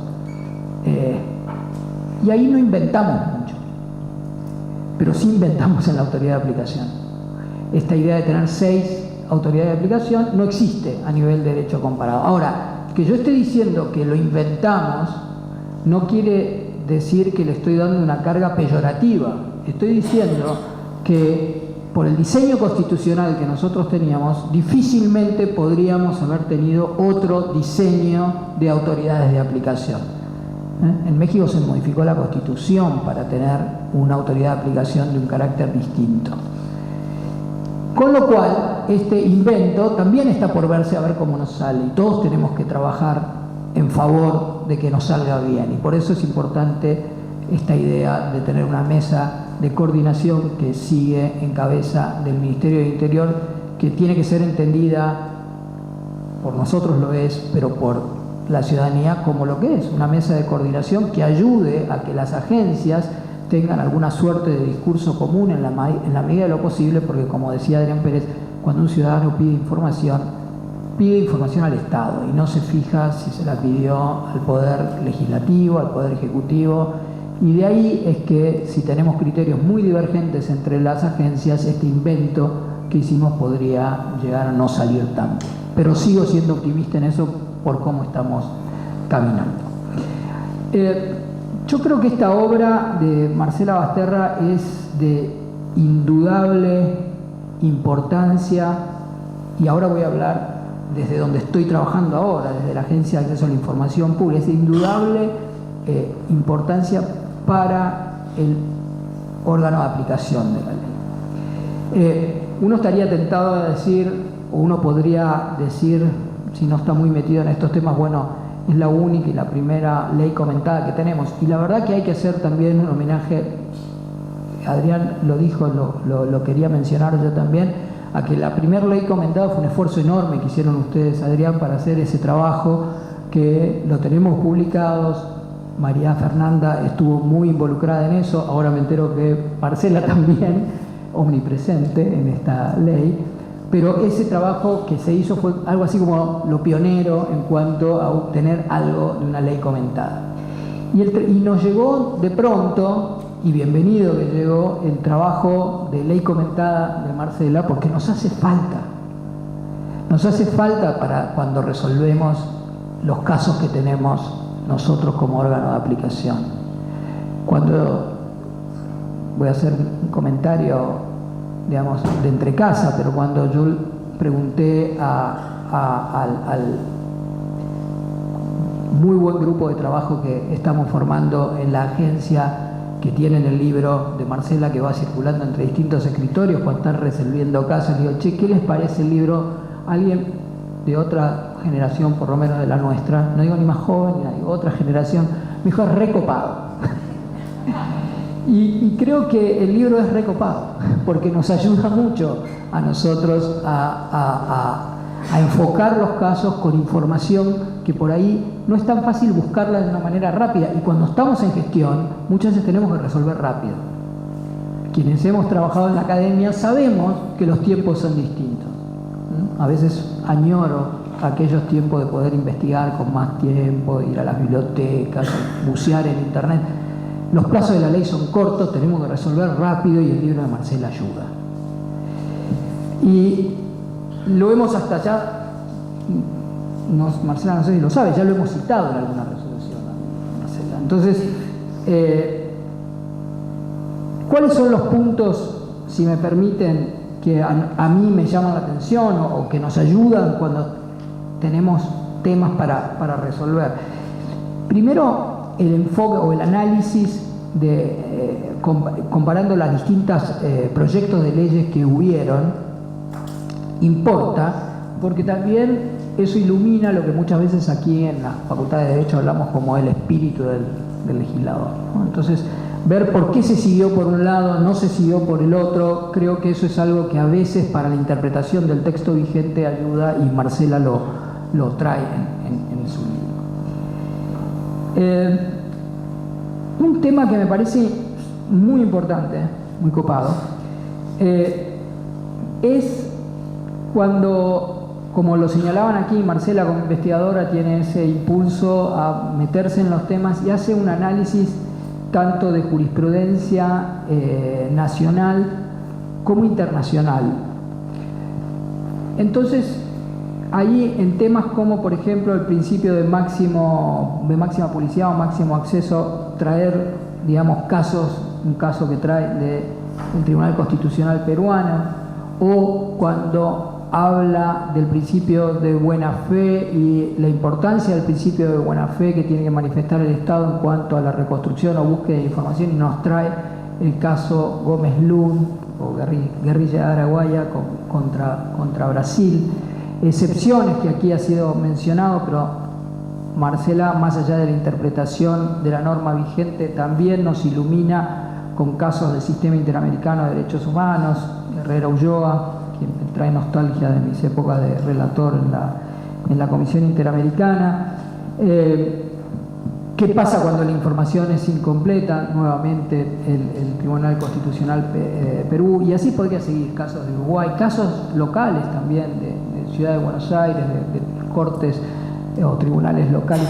y ahí no inventamos mucho, pero sí inventamos en la autoridad de aplicación. Esta idea de tener 6 autoridades de aplicación no existe a nivel de derecho comparado. Ahora, que yo esté diciendo que lo inventamos no quiere decir que le estoy dando una carga peyorativa. Estoy diciendo que por el diseño constitucional que nosotros teníamos, difícilmente podríamos haber tenido otro diseño de autoridades de aplicación. En México se modificó la Constitución para tener una autoridad de aplicación de un carácter distinto. Con lo cual, este invento también está por verse a ver cómo nos sale, y todos tenemos que trabajar en favor de que nos salga bien, y por eso es importante esta idea de tener una mesa de coordinación que sigue en cabeza del Ministerio del Interior, que tiene que ser entendida, por nosotros lo es, pero por la ciudadanía como lo que es, una mesa de coordinación que ayude a que las agencias tengan alguna suerte de discurso común en la medida de lo posible, porque como decía Adrián Pérez, cuando un ciudadano pide información al Estado y no se fija si se la pidió al Poder Legislativo, al Poder Ejecutivo, y de ahí es que si tenemos criterios muy divergentes entre las agencias, este invento que hicimos podría llegar a no salir tan bien. Pero sigo siendo optimista en eso por cómo estamos caminando. Yo creo que esta obra de Marcela Basterra es de indudable importancia, y ahora voy a hablar desde donde estoy trabajando ahora, desde la Agencia de Acceso a la Información Pública, es de indudable importancia para el órgano de aplicación de la ley. Uno estaría tentado a decir, o uno podría decir, si no está muy metido en estos temas, bueno, es la única y la primera ley comentada que tenemos. Y la verdad que hay que hacer también un homenaje, Adrián lo dijo, lo quería mencionar yo también, a que la primera ley comentada fue un esfuerzo enorme que hicieron ustedes, Adrián, para hacer ese trabajo, que lo tenemos publicados. María Fernanda estuvo muy involucrada en eso, ahora me entero que Marcela también, omnipresente en esta ley. Pero ese trabajo que se hizo fue algo así como lo pionero en cuanto a obtener algo de una ley comentada. Y nos llegó de pronto, y bienvenido que llegó, el trabajo de ley comentada de Marcela, porque nos hace falta. Nos hace falta para cuando resolvemos los casos que tenemos nosotros como órgano de aplicación. Voy a hacer un comentario, digamos, de entrecasa, pero cuando yo pregunté al muy buen grupo de trabajo que estamos formando en la agencia, que tienen el libro de Marcela que va circulando entre distintos escritorios cuando están resolviendo casos. Le digo, che, ¿qué les parece el libro? Alguien de otra generación, por lo menos de la nuestra, no digo ni más joven, ni digo otra generación, me dijo, es recopado. Y creo que el libro es recopado, porque nos ayuda mucho a nosotros a enfocar los casos con información que por ahí no es tan fácil buscarla de una manera rápida, y cuando estamos en gestión muchas veces tenemos que resolver rápido. Quienes hemos trabajado en la academia sabemos que los tiempos son distintos. A veces añoro aquellos tiempos de poder investigar con más tiempo, ir a las bibliotecas, bucear en internet. Los plazos de la ley son cortos, tenemos que resolver rápido, y el libro de Marcela ayuda. Y lo hemos hasta ya, Marcela no sé si lo sabe, ya lo hemos citado en alguna resolución, Marcela. Entonces, ¿cuáles son los puntos, si me permiten, que a mí me llaman la atención o que nos ayudan cuando tenemos temas para resolver? Primero, el enfoque o el análisis de comparando las distintas proyectos de leyes que hubieron importa, porque también eso ilumina lo que muchas veces aquí en la Facultad de Derecho hablamos como el espíritu del legislador, ¿no? Entonces, ver por qué se siguió por un lado, no se siguió por el otro, creo que eso es algo que a veces para la interpretación del texto vigente ayuda, y Marcela lo trae en su libro. Un tema que me parece muy importante, muy copado, es cuando, como lo señalaban aquí, Marcela como investigadora tiene ese impulso a meterse en los temas y hace un análisis tanto de jurisprudencia nacional como internacional. Entonces, ahí en temas como, por ejemplo, el principio de máxima publicidad o máximo acceso, traer, digamos, un caso que trae del Tribunal Constitucional peruano, o cuando habla del principio de buena fe y la importancia del principio de buena fe que tiene que manifestar el Estado en cuanto a la reconstrucción o búsqueda de información, y nos trae el caso Gómez Lund o guerrilla araguaya contra Brasil. Excepciones que aquí ha sido mencionado, pero Marcela, más allá de la interpretación de la norma vigente, también nos ilumina con casos del Sistema Interamericano de Derechos Humanos, Herrera Ulloa, que me trae nostalgia de mis épocas de relator en la Comisión Interamericana. ¿Qué pasa cuando la información es incompleta? Nuevamente el Tribunal Constitucional Perú, y así podría seguir, casos de Uruguay, casos locales también de Ciudad de Buenos Aires, de cortes o tribunales locales.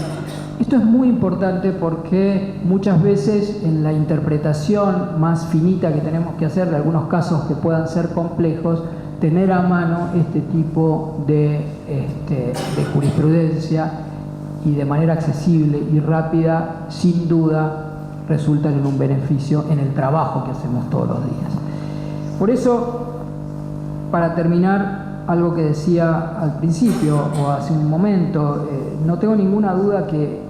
Esto es muy importante porque muchas veces en la interpretación más finita que tenemos que hacer de algunos casos que puedan ser complejos, tener a mano este tipo de jurisprudencia y de manera accesible y rápida, sin duda, resulta en un beneficio en el trabajo que hacemos todos los días. Por eso, para terminar, algo que decía al principio o hace un momento, no tengo ninguna duda que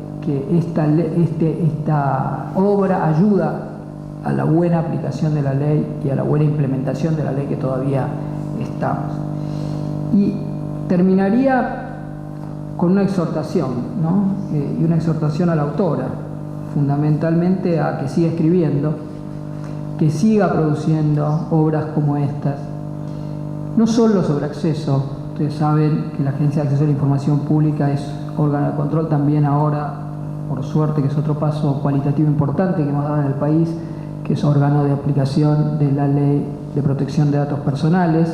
esta obra ayuda a la buena aplicación de la ley y a la buena implementación de la ley que todavía estamos. Y terminaría con una exhortación, ¿no? Y una exhortación a la autora, fundamentalmente a que siga escribiendo, que siga produciendo obras como estas, no solo sobre acceso. Ustedes saben que la Agencia de Acceso a la Información Pública es órgano de control también ahora, por suerte, que es otro paso cualitativo importante que hemos dado en el país, que es órgano de aplicación de la Ley de Protección de Datos Personales.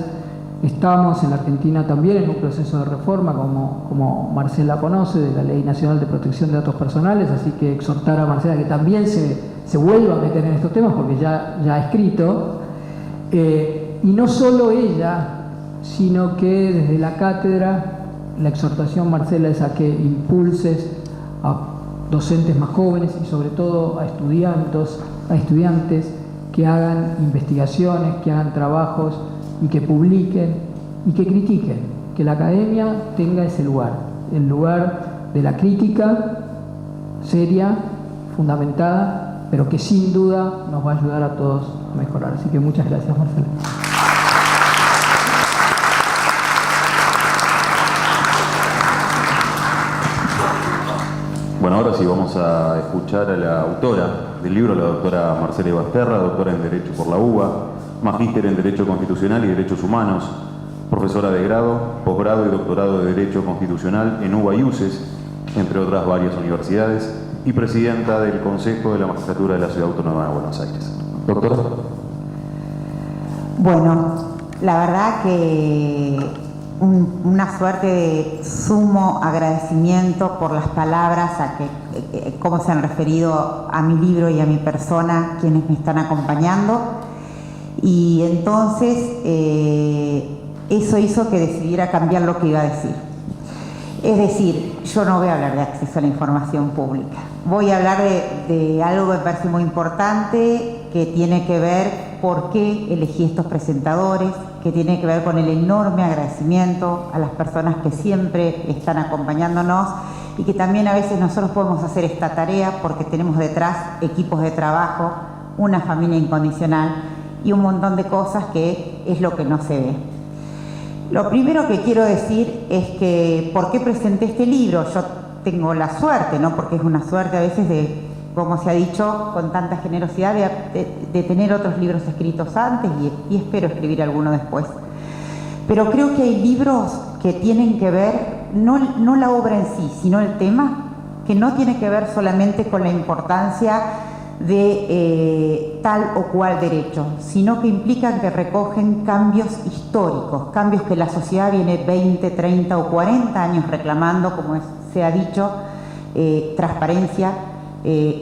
Estamos en la Argentina también en un proceso de reforma, como Marcela conoce, de la Ley Nacional de Protección de Datos Personales, así que exhortar a Marcela que también se vuelva a meter en estos temas, porque ya ha escrito. Y no solo ella, sino que desde la cátedra, la exhortación, Marcela, es a que impulses a docentes más jóvenes y sobre todo a estudiantes que hagan investigaciones, que hagan trabajos y que publiquen y que critiquen, que la academia tenga ese lugar, el lugar de la crítica seria, fundamentada, pero que sin duda nos va a ayudar a todos a mejorar. Así que muchas gracias, Marcela. Bueno, ahora sí vamos a escuchar a la autora del libro, la doctora Marcela Basterra, doctora en Derecho por la UBA, magíster en Derecho Constitucional y Derechos Humanos, profesora de grado, posgrado y doctorado de Derecho Constitucional en UBA y UCES, entre otras varias universidades, y presidenta del Consejo de la Magistratura de la Ciudad Autónoma de Buenos Aires. Doctora. Bueno, la verdad que una suerte de sumo agradecimiento por las palabras, cómo se han referido a mi libro y a mi persona quienes me están acompañando. Y entonces eso hizo que decidiera cambiar lo que iba a decir. Es decir, yo no voy a hablar de acceso a la información pública. Voy a hablar de algo que me parece muy importante, que tiene que ver por qué elegí estos presentadores, que tiene que ver con el enorme agradecimiento a las personas que siempre están acompañándonos y que también a veces nosotros podemos hacer esta tarea porque tenemos detrás equipos de trabajo, una familia incondicional y un montón de cosas que es lo que no se ve. Lo primero que quiero decir es que, ¿por qué presenté este libro? Yo tengo la suerte, ¿no? Porque es una suerte a veces de, como se ha dicho, con tanta generosidad, de tener otros libros escritos antes y espero escribir alguno después. Pero creo que hay libros que tienen que ver, no la obra en sí, sino el tema, que no tiene que ver solamente con la importancia de tal o cual derecho, sino que implican que recogen cambios históricos, cambios que la sociedad viene 20, 30 o 40 años reclamando, como se ha dicho, transparencia,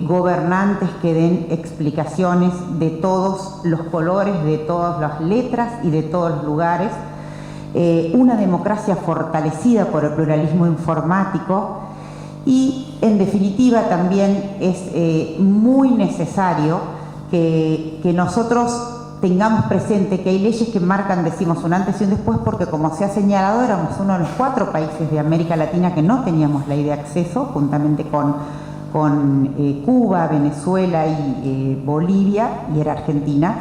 gobernantes que den explicaciones de todos los colores, de todas las letras y de todos los lugares, una democracia fortalecida por el pluralismo informático. Y en definitiva también es muy necesario que nosotros tengamos presente que hay leyes que marcan, decimos, un antes y un después, porque como se ha señalado éramos uno de los 4 países de América Latina que no teníamos ley de acceso, juntamente con Cuba, Venezuela y Bolivia, y era Argentina.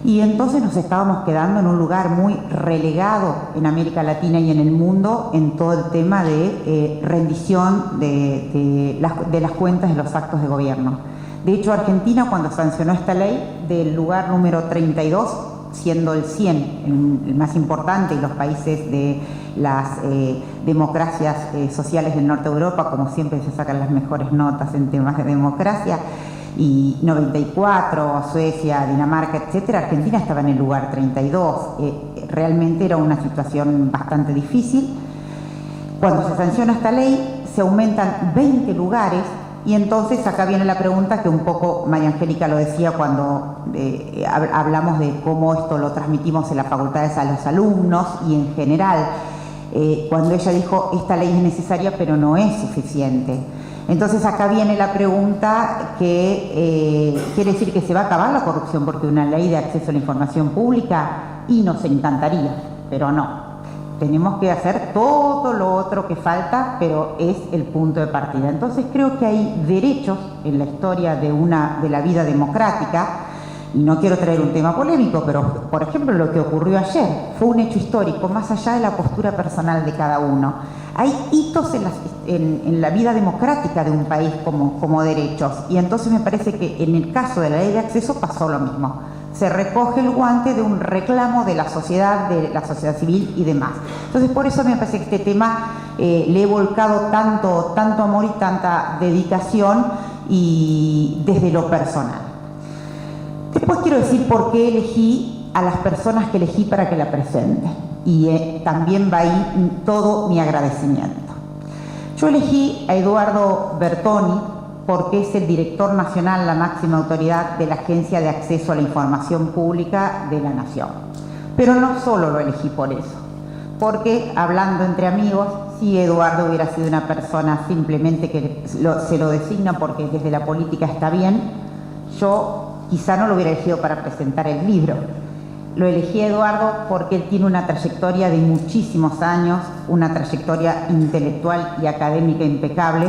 Y entonces nos estábamos quedando en un lugar muy relegado en América Latina y en el mundo en todo el tema de rendición de las cuentas de los actos de gobierno. De hecho, Argentina, cuando sancionó esta ley, del lugar número 32, siendo el 100 el más importante, y los países de las democracias sociales del norte de Europa, como siempre se sacan las mejores notas en temas de democracia, y 94, Suecia, Dinamarca, etcétera, Argentina estaba en el lugar 32. Realmente era una situación bastante difícil. Cuando se sanciona esta ley, se aumentan 20 lugares, y entonces acá viene la pregunta que un poco María Angélica lo decía cuando hablamos de cómo esto lo transmitimos en las facultades a los alumnos y en general, cuando ella dijo, esta ley es necesaria pero no es suficiente. Entonces acá viene la pregunta que quiere decir que se va a acabar la corrupción porque una ley de acceso a la información pública, y nos encantaría, pero no. Tenemos que hacer todo lo otro que falta, pero es el punto de partida. Entonces creo que hay derechos en la historia de la vida democrática, y no quiero traer un tema polémico, pero por ejemplo lo que ocurrió ayer fue un hecho histórico, más allá de la postura personal de cada uno. Hay hitos en la vida democrática de un país como derechos, y entonces me parece que en el caso de la ley de acceso pasó lo mismo. Se recoge el guante de un reclamo de la sociedad civil y demás. Entonces por eso me parece que este tema le he volcado tanto amor y tanta dedicación, y desde lo personal. Después quiero decir por qué elegí a las personas que elegí para que la presente, y también va ahí todo mi agradecimiento. Yo elegí a Eduardo Bertoni porque es el director nacional, la máxima autoridad de la Agencia de Acceso a la Información Pública de la Nación. Pero no solo lo elegí por eso, porque hablando entre amigos, si Eduardo hubiera sido una persona simplemente que se lo designa porque desde la política está bien, yo quizá no lo hubiera elegido para presentar el libro. Lo elegí a Eduardo porque él tiene una trayectoria de muchísimos años, una trayectoria intelectual y académica impecable.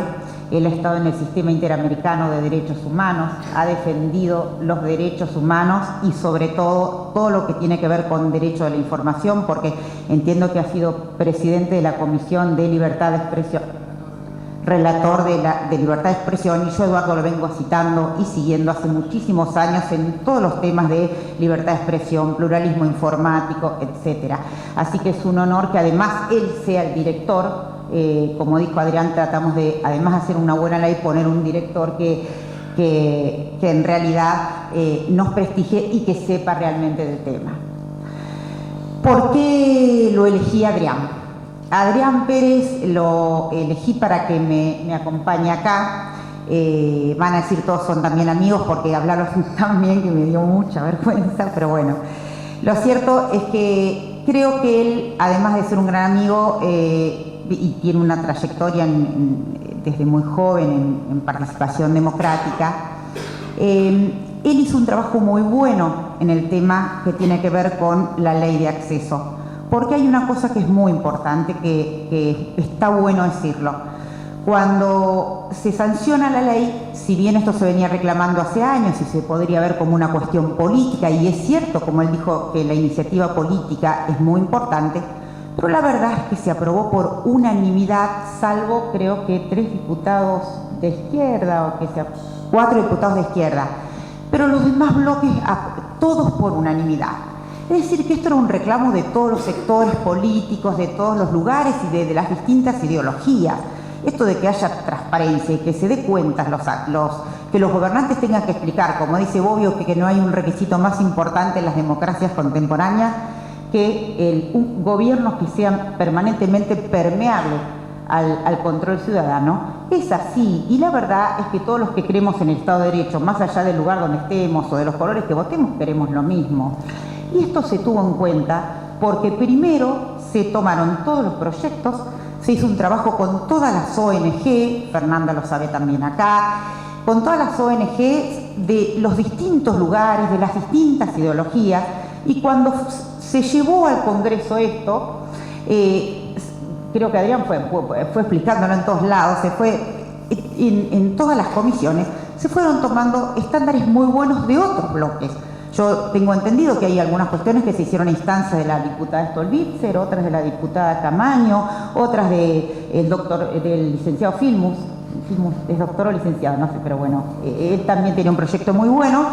Él ha estado en el Sistema Interamericano de Derechos Humanos, ha defendido los derechos humanos y sobre todo lo que tiene que ver con derecho a la información, porque entiendo que ha sido presidente de la Comisión de Libertad de Expresión, relator de libertad de expresión, y yo Eduardo lo vengo citando y siguiendo hace muchísimos años en todos los temas de libertad de expresión, pluralismo informático, etcétera. Así que es un honor que además él sea el director. Como dijo Adrián, tratamos de, además de hacer una buena ley, poner un director que en realidad nos prestigie y que sepa realmente del tema. ¿Por qué lo elegí a Adrián? Adrián Pérez lo elegí para que me acompañe acá. Van a decir todos son también amigos, porque hablaron tan bien que me dio mucha vergüenza, pero bueno. Lo cierto es que creo que él, además de ser un gran amigo, y tiene una trayectoria desde muy joven en participación democrática, él hizo un trabajo muy bueno en el tema que tiene que ver con la ley de acceso, porque hay una cosa que es muy importante, que está bueno decirlo. Cuando se sanciona la ley, si bien esto se venía reclamando hace años y se podría ver como una cuestión política, y es cierto, como él dijo, que la iniciativa política es muy importante, pero la verdad es que se aprobó por unanimidad, salvo creo que 3 diputados de izquierda, o que sea 4 diputados de izquierda, pero los demás bloques, todos por unanimidad. Es decir, que esto era un reclamo de todos los sectores políticos, de todos los lugares y de las distintas ideologías. Esto de que haya transparencia y que se dé cuenta, que los gobernantes tengan que explicar, como dice Bobbio, que no hay un requisito más importante en las democracias contemporáneas que un gobierno que sea permanentemente permeable al control ciudadano. Es así, y la verdad es que todos los que creemos en el Estado de Derecho, más allá del lugar donde estemos o de los colores que votemos, queremos lo mismo. Y esto se tuvo en cuenta porque primero se tomaron todos los proyectos, se hizo un trabajo con todas las ONG, Fernanda lo sabe también acá, con todas las ONG de los distintos lugares, de las distintas ideologías, y cuando se llevó al Congreso esto, creo que Adrián fue explicándolo en todos lados, se fue en todas las comisiones, se fueron tomando estándares muy buenos de otros bloques. Yo tengo entendido que hay algunas cuestiones que se hicieron a instancia de la diputada Stolbizer, otras de la diputada Camaño, otras del licenciado Filmus es doctor o licenciado, no sé, pero bueno, él también tenía un proyecto muy bueno.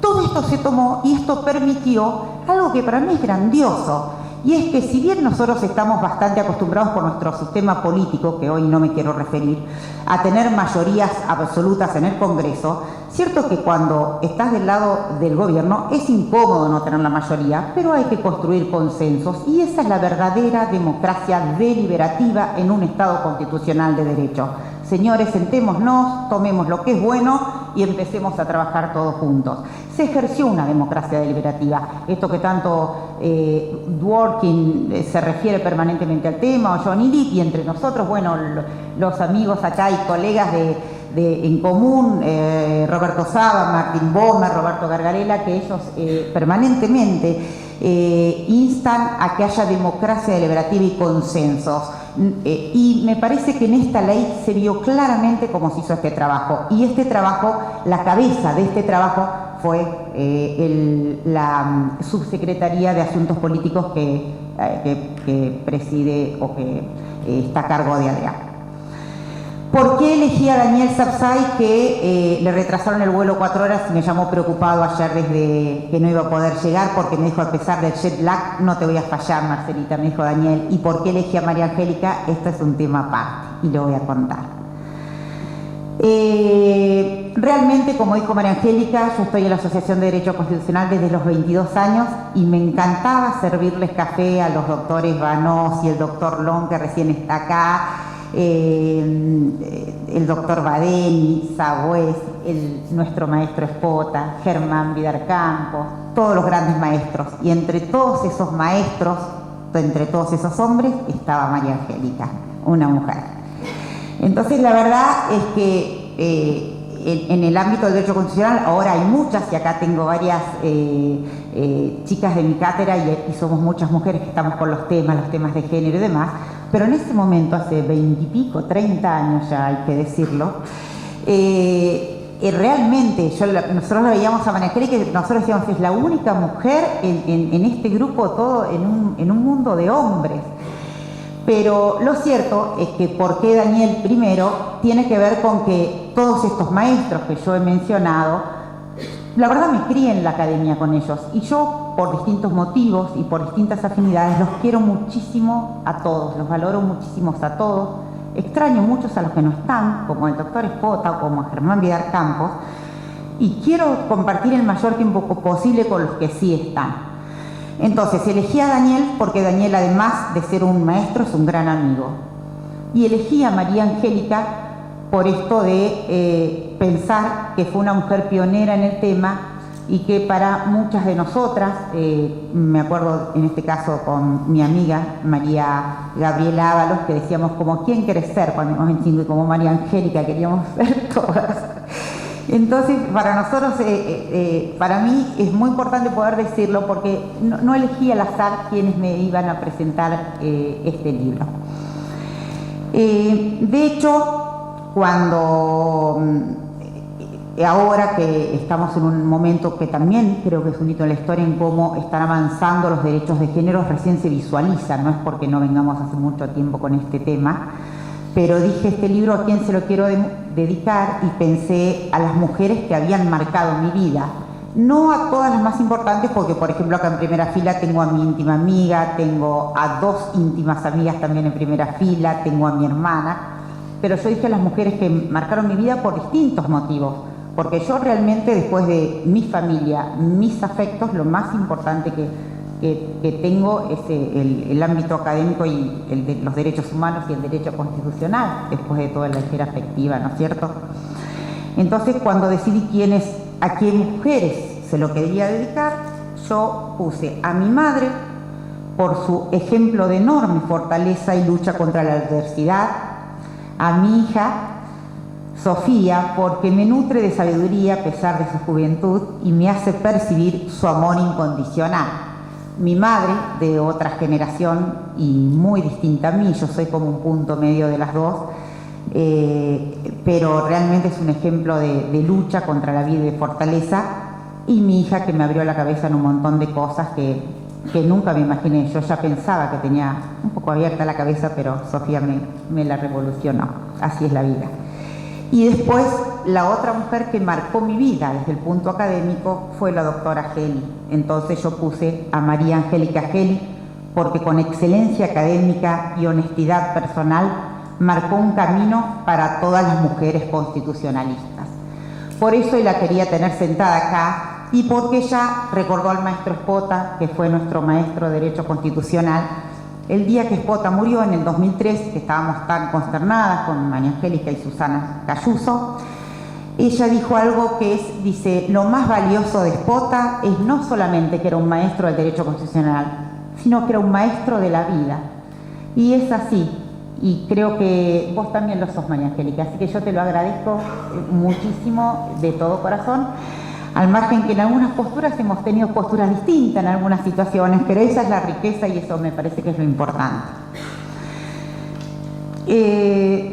Todo esto se tomó y esto permitió algo que para mí es grandioso, y es que si bien nosotros estamos bastante acostumbrados por nuestro sistema político, que hoy no me quiero referir, a tener mayorías absolutas en el Congreso, cierto que cuando estás del lado del gobierno es incómodo no tener la mayoría, pero hay que construir consensos, y esa es la verdadera democracia deliberativa en un Estado constitucional de derecho. Señores, sentémonos, tomemos lo que es bueno y empecemos a trabajar todos juntos. Se ejerció una democracia deliberativa. Esto que tanto Dworkin se refiere permanentemente al tema, o Johnny Depp, y entre nosotros, bueno, los amigos acá y colegas en común, Roberto Saba, Martín Bomer, Roberto Gargarella, que ellos permanentemente instan a que haya democracia deliberativa y consensos. Y me parece que en esta ley se vio claramente cómo se hizo este trabajo. Y este trabajo, la cabeza de este trabajo fue la Subsecretaría de Asuntos Políticos que preside o que está a cargo de Adrián. ¿Por qué elegí a Daniel Sapsay, que le retrasaron el vuelo 4 horas y me llamó preocupado ayer desde que no iba a poder llegar, porque me dijo, a pesar del jet lag, no te voy a fallar, Marcelita, me dijo Daniel. ¿Y por qué elegí a María Angélica? Esto es un tema aparte y lo voy a contar. Realmente, como dijo María Angélica, yo estoy en la Asociación de Derecho Constitucional desde los 22 años y me encantaba servirles café a los doctores Banós y el doctor Long, que recién está acá, el doctor Badeni, Sagüez, nuestro maestro Espota, Germán Vidar Campos, todos los grandes maestros. Y entre todos esos maestros, entre todos esos hombres, estaba María Angélica, una mujer. Entonces la verdad es que en el ámbito del derecho constitucional ahora hay muchas, y acá tengo varias chicas de mi cátedra y somos muchas mujeres que estamos con los temas de género y demás, pero en ese momento, hace 20 y pico, 30 años ya hay que decirlo, realmente nosotros la veíamos a María Angélica y nosotros decíamos, es la única mujer en este grupo, todo en un mundo de hombres. Pero lo cierto es que por qué Daniel primero tiene que ver con que todos estos maestros que yo he mencionado, la verdad me crié en la academia con ellos, y yo por distintos motivos y por distintas afinidades los quiero muchísimo a todos, los valoro muchísimo a todos. Extraño muchos a los que no están, como el doctor Espota o como a Germán Vidal Campos, y quiero compartir el mayor tiempo posible con los que sí están. Entonces elegí a Daniel porque Daniel, además de ser un maestro, es un gran amigo. Y elegí a María Angélica por esto de pensar que fue una mujer pionera en el tema y que para muchas de nosotras, me acuerdo en este caso con mi amiga María Gabriela Ábalos, que decíamos como ¿quién querés ser? Cuando íbamos en Cinco, y como María Angélica queríamos ser todas. Entonces, para nosotros, para mí es muy importante poder decirlo porque no elegí al azar quienes me iban a presentar este libro. De hecho, cuando ahora que estamos en un momento que también creo que es un hito en la historia en cómo están avanzando los derechos de género, recién se visualiza, no es porque no vengamos hace mucho tiempo con este tema, pero dije, este libro ¿a quién se lo quiero dedicar? Y pensé a las mujeres que habían marcado mi vida. No a todas las más importantes, porque por ejemplo acá en primera fila tengo a mi íntima amiga, tengo a dos íntimas amigas también en primera fila, tengo a mi hermana, pero yo dije a las mujeres que marcaron mi vida por distintos motivos, porque yo realmente después de mi familia, mis afectos, lo más importante que tengo es el ámbito académico y el de los derechos humanos y el derecho constitucional, después de toda la esfera afectiva, ¿no es cierto? Entonces, cuando decidí a qué mujeres se lo quería dedicar, yo puse a mi madre por su ejemplo de enorme fortaleza y lucha contra la adversidad, a mi hija Sofía porque me nutre de sabiduría a pesar de su juventud y me hace percibir su amor incondicional. Mi madre, de otra generación y muy distinta a mí, yo soy como un punto medio de las dos, pero realmente es un ejemplo de lucha contra la vida y de fortaleza, y mi hija que me abrió la cabeza en un montón de cosas que nunca me imaginé. Yo ya pensaba que tenía un poco abierta la cabeza, pero Sofía me la revolucionó. Así es la vida. Y después, la otra mujer que marcó mi vida desde el punto académico fue la doctora Geli. Entonces yo puse a María Angélica Geli porque con excelencia académica y honestidad personal marcó un camino para todas las mujeres constitucionalistas. Por eso la quería tener sentada acá y porque ella recordó al maestro Espota, que fue nuestro maestro de Derecho Constitucional, el día que Espota murió en el 2003, que estábamos tan consternadas con María Angélica y Susana Cayuso. Ella dijo algo que dice, lo más valioso de Espota es no solamente que era un maestro del derecho constitucional, sino que era un maestro de la vida. Y es así, y creo que vos también lo sos, María Angélica, así que yo te lo agradezco muchísimo de todo corazón, al margen que en algunas posturas hemos tenido posturas distintas en algunas situaciones, pero esa es la riqueza y eso me parece que es lo importante.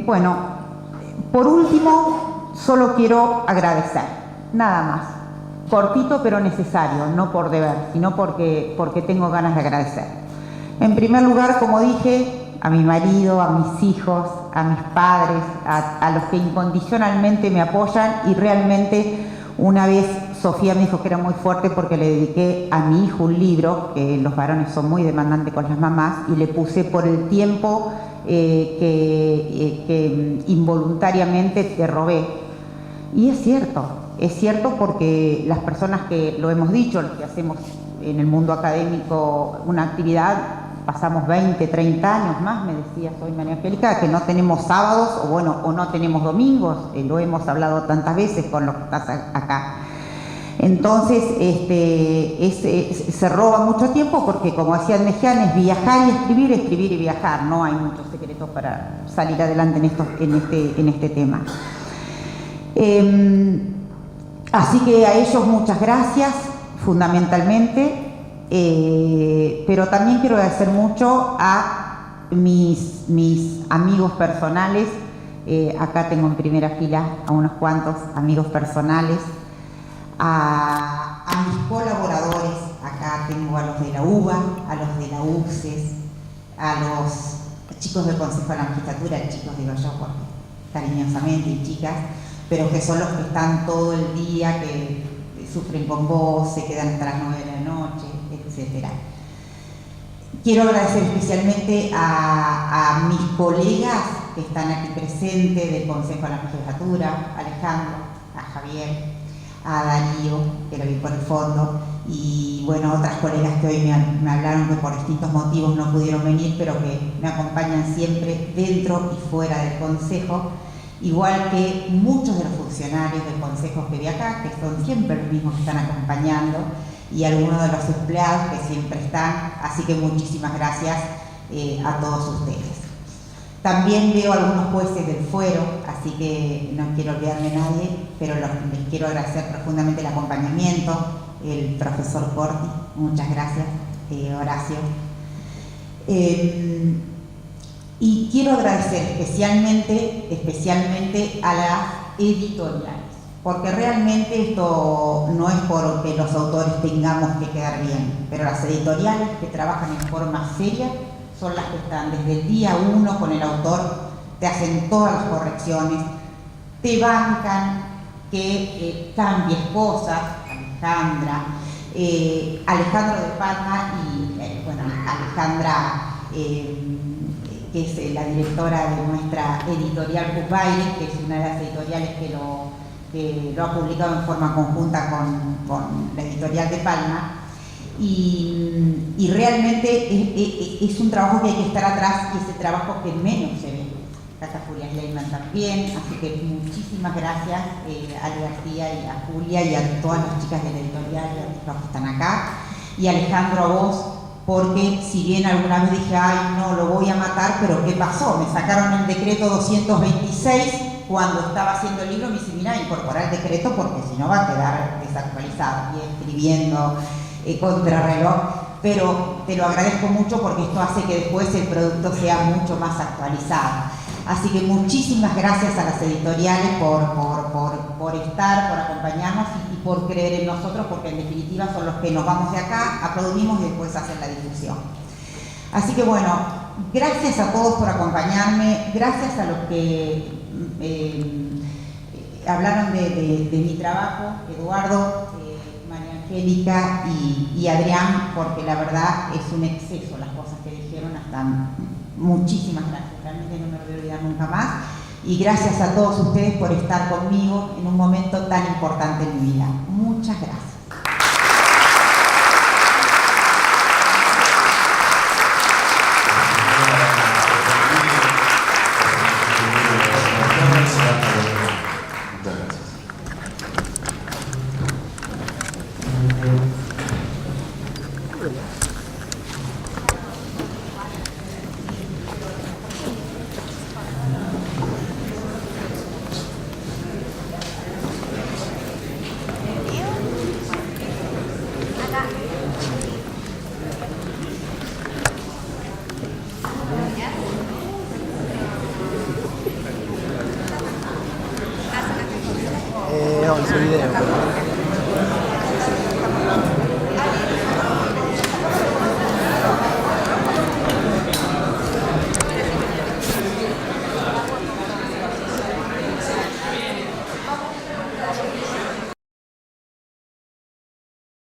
Bueno, por último, solo quiero agradecer, nada más, cortito pero necesario, no por deber, sino porque tengo ganas de agradecer. En primer lugar, como dije, a mi marido, a mis hijos, a mis padres, a los que incondicionalmente me apoyan, y realmente una vez Sofía me dijo que era muy fuerte porque le dediqué a mi hijo un libro, que los varones son muy demandantes con las mamás, y le puse por el tiempo que involuntariamente te robé. Y es cierto porque las personas que lo hemos dicho, los que hacemos en el mundo académico una actividad, pasamos 20, 30 años más, me decía soy María Angélica, que no tenemos sábados o no tenemos domingos, lo hemos hablado tantas veces con los que estás acá. Entonces, se roba mucho tiempo porque, como decía Mejian, es viajar y escribir y viajar. No hay muchos secretos para salir adelante en este tema. Así que a ellos muchas gracias, fundamentalmente, pero también quiero agradecer mucho a mis amigos personales. Acá tengo en primera fila a unos cuantos amigos personales, a mis colaboradores. Acá tengo a los de la UBA, a los de la UCES, a los chicos del Consejo de la Magistratura, chicos digo yo porque cariñosamente, y chicas, pero que son los que están todo el día, que sufren con vos, se quedan hasta las 9 de la noche, etc. Quiero agradecer especialmente a mis colegas que están aquí presentes del Consejo de la Magistratura, a Alejandro, a Javier, a Darío, que lo vi por el fondo, y bueno, otras colegas que hoy me hablaron que por distintos motivos no pudieron venir, pero que me acompañan siempre dentro y fuera del Consejo, igual que muchos de los funcionarios del Consejo que vi acá, que son siempre los mismos que están acompañando, y algunos de los empleados que siempre están, así que muchísimas gracias a todos ustedes. También veo algunos jueces del fuero, así que no quiero olvidarme de nadie, pero les quiero agradecer profundamente el acompañamiento, el profesor Corti, muchas gracias, Horacio. Y quiero agradecer especialmente a las editoriales, porque realmente esto no es porque los autores tengamos que quedar bien, pero las editoriales que trabajan en forma seria son las que están desde el día 1 con el autor, te hacen todas las correcciones, te bancan que cambies cosas, Alejandra, Alejandro de Palma y Alejandra, que es la directora de nuestra editorial Cupaire, que es una de las editoriales que lo ha publicado en forma conjunta con la editorial de Palma. Y realmente es un trabajo que hay que estar atrás, y ese trabajo que menos se ve. Casa Julia Leyman también, así que muchísimas gracias a Ale García y a Julia y a todas las chicas de la editorial y a los que están acá, y Alejandro, a vos, porque si bien alguna vez dije, ay no, lo voy a matar, pero ¿qué pasó? Me sacaron el decreto 226 cuando estaba haciendo el libro, me dice, mira, incorporar el decreto porque si no va a quedar desactualizado, y escribiendo contrarreloj, pero te lo agradezco mucho porque esto hace que después el producto sea mucho más actualizado. Así que muchísimas gracias a las editoriales por estar, por acompañarnos y por creer en nosotros, porque en definitiva son los que nos vamos de acá, aplaudimos y después hacen la difusión. Así que bueno, gracias a todos por acompañarme, gracias a los que hablaron de mi trabajo, Eduardo, María Angélica y Adrián, porque la verdad es un exceso las cosas que dijeron. Hasta muchísimas gracias, realmente no me lo voy a olvidar nunca más, y gracias a todos ustedes por estar conmigo en un momento tan importante en mi vida. Muchas gracias.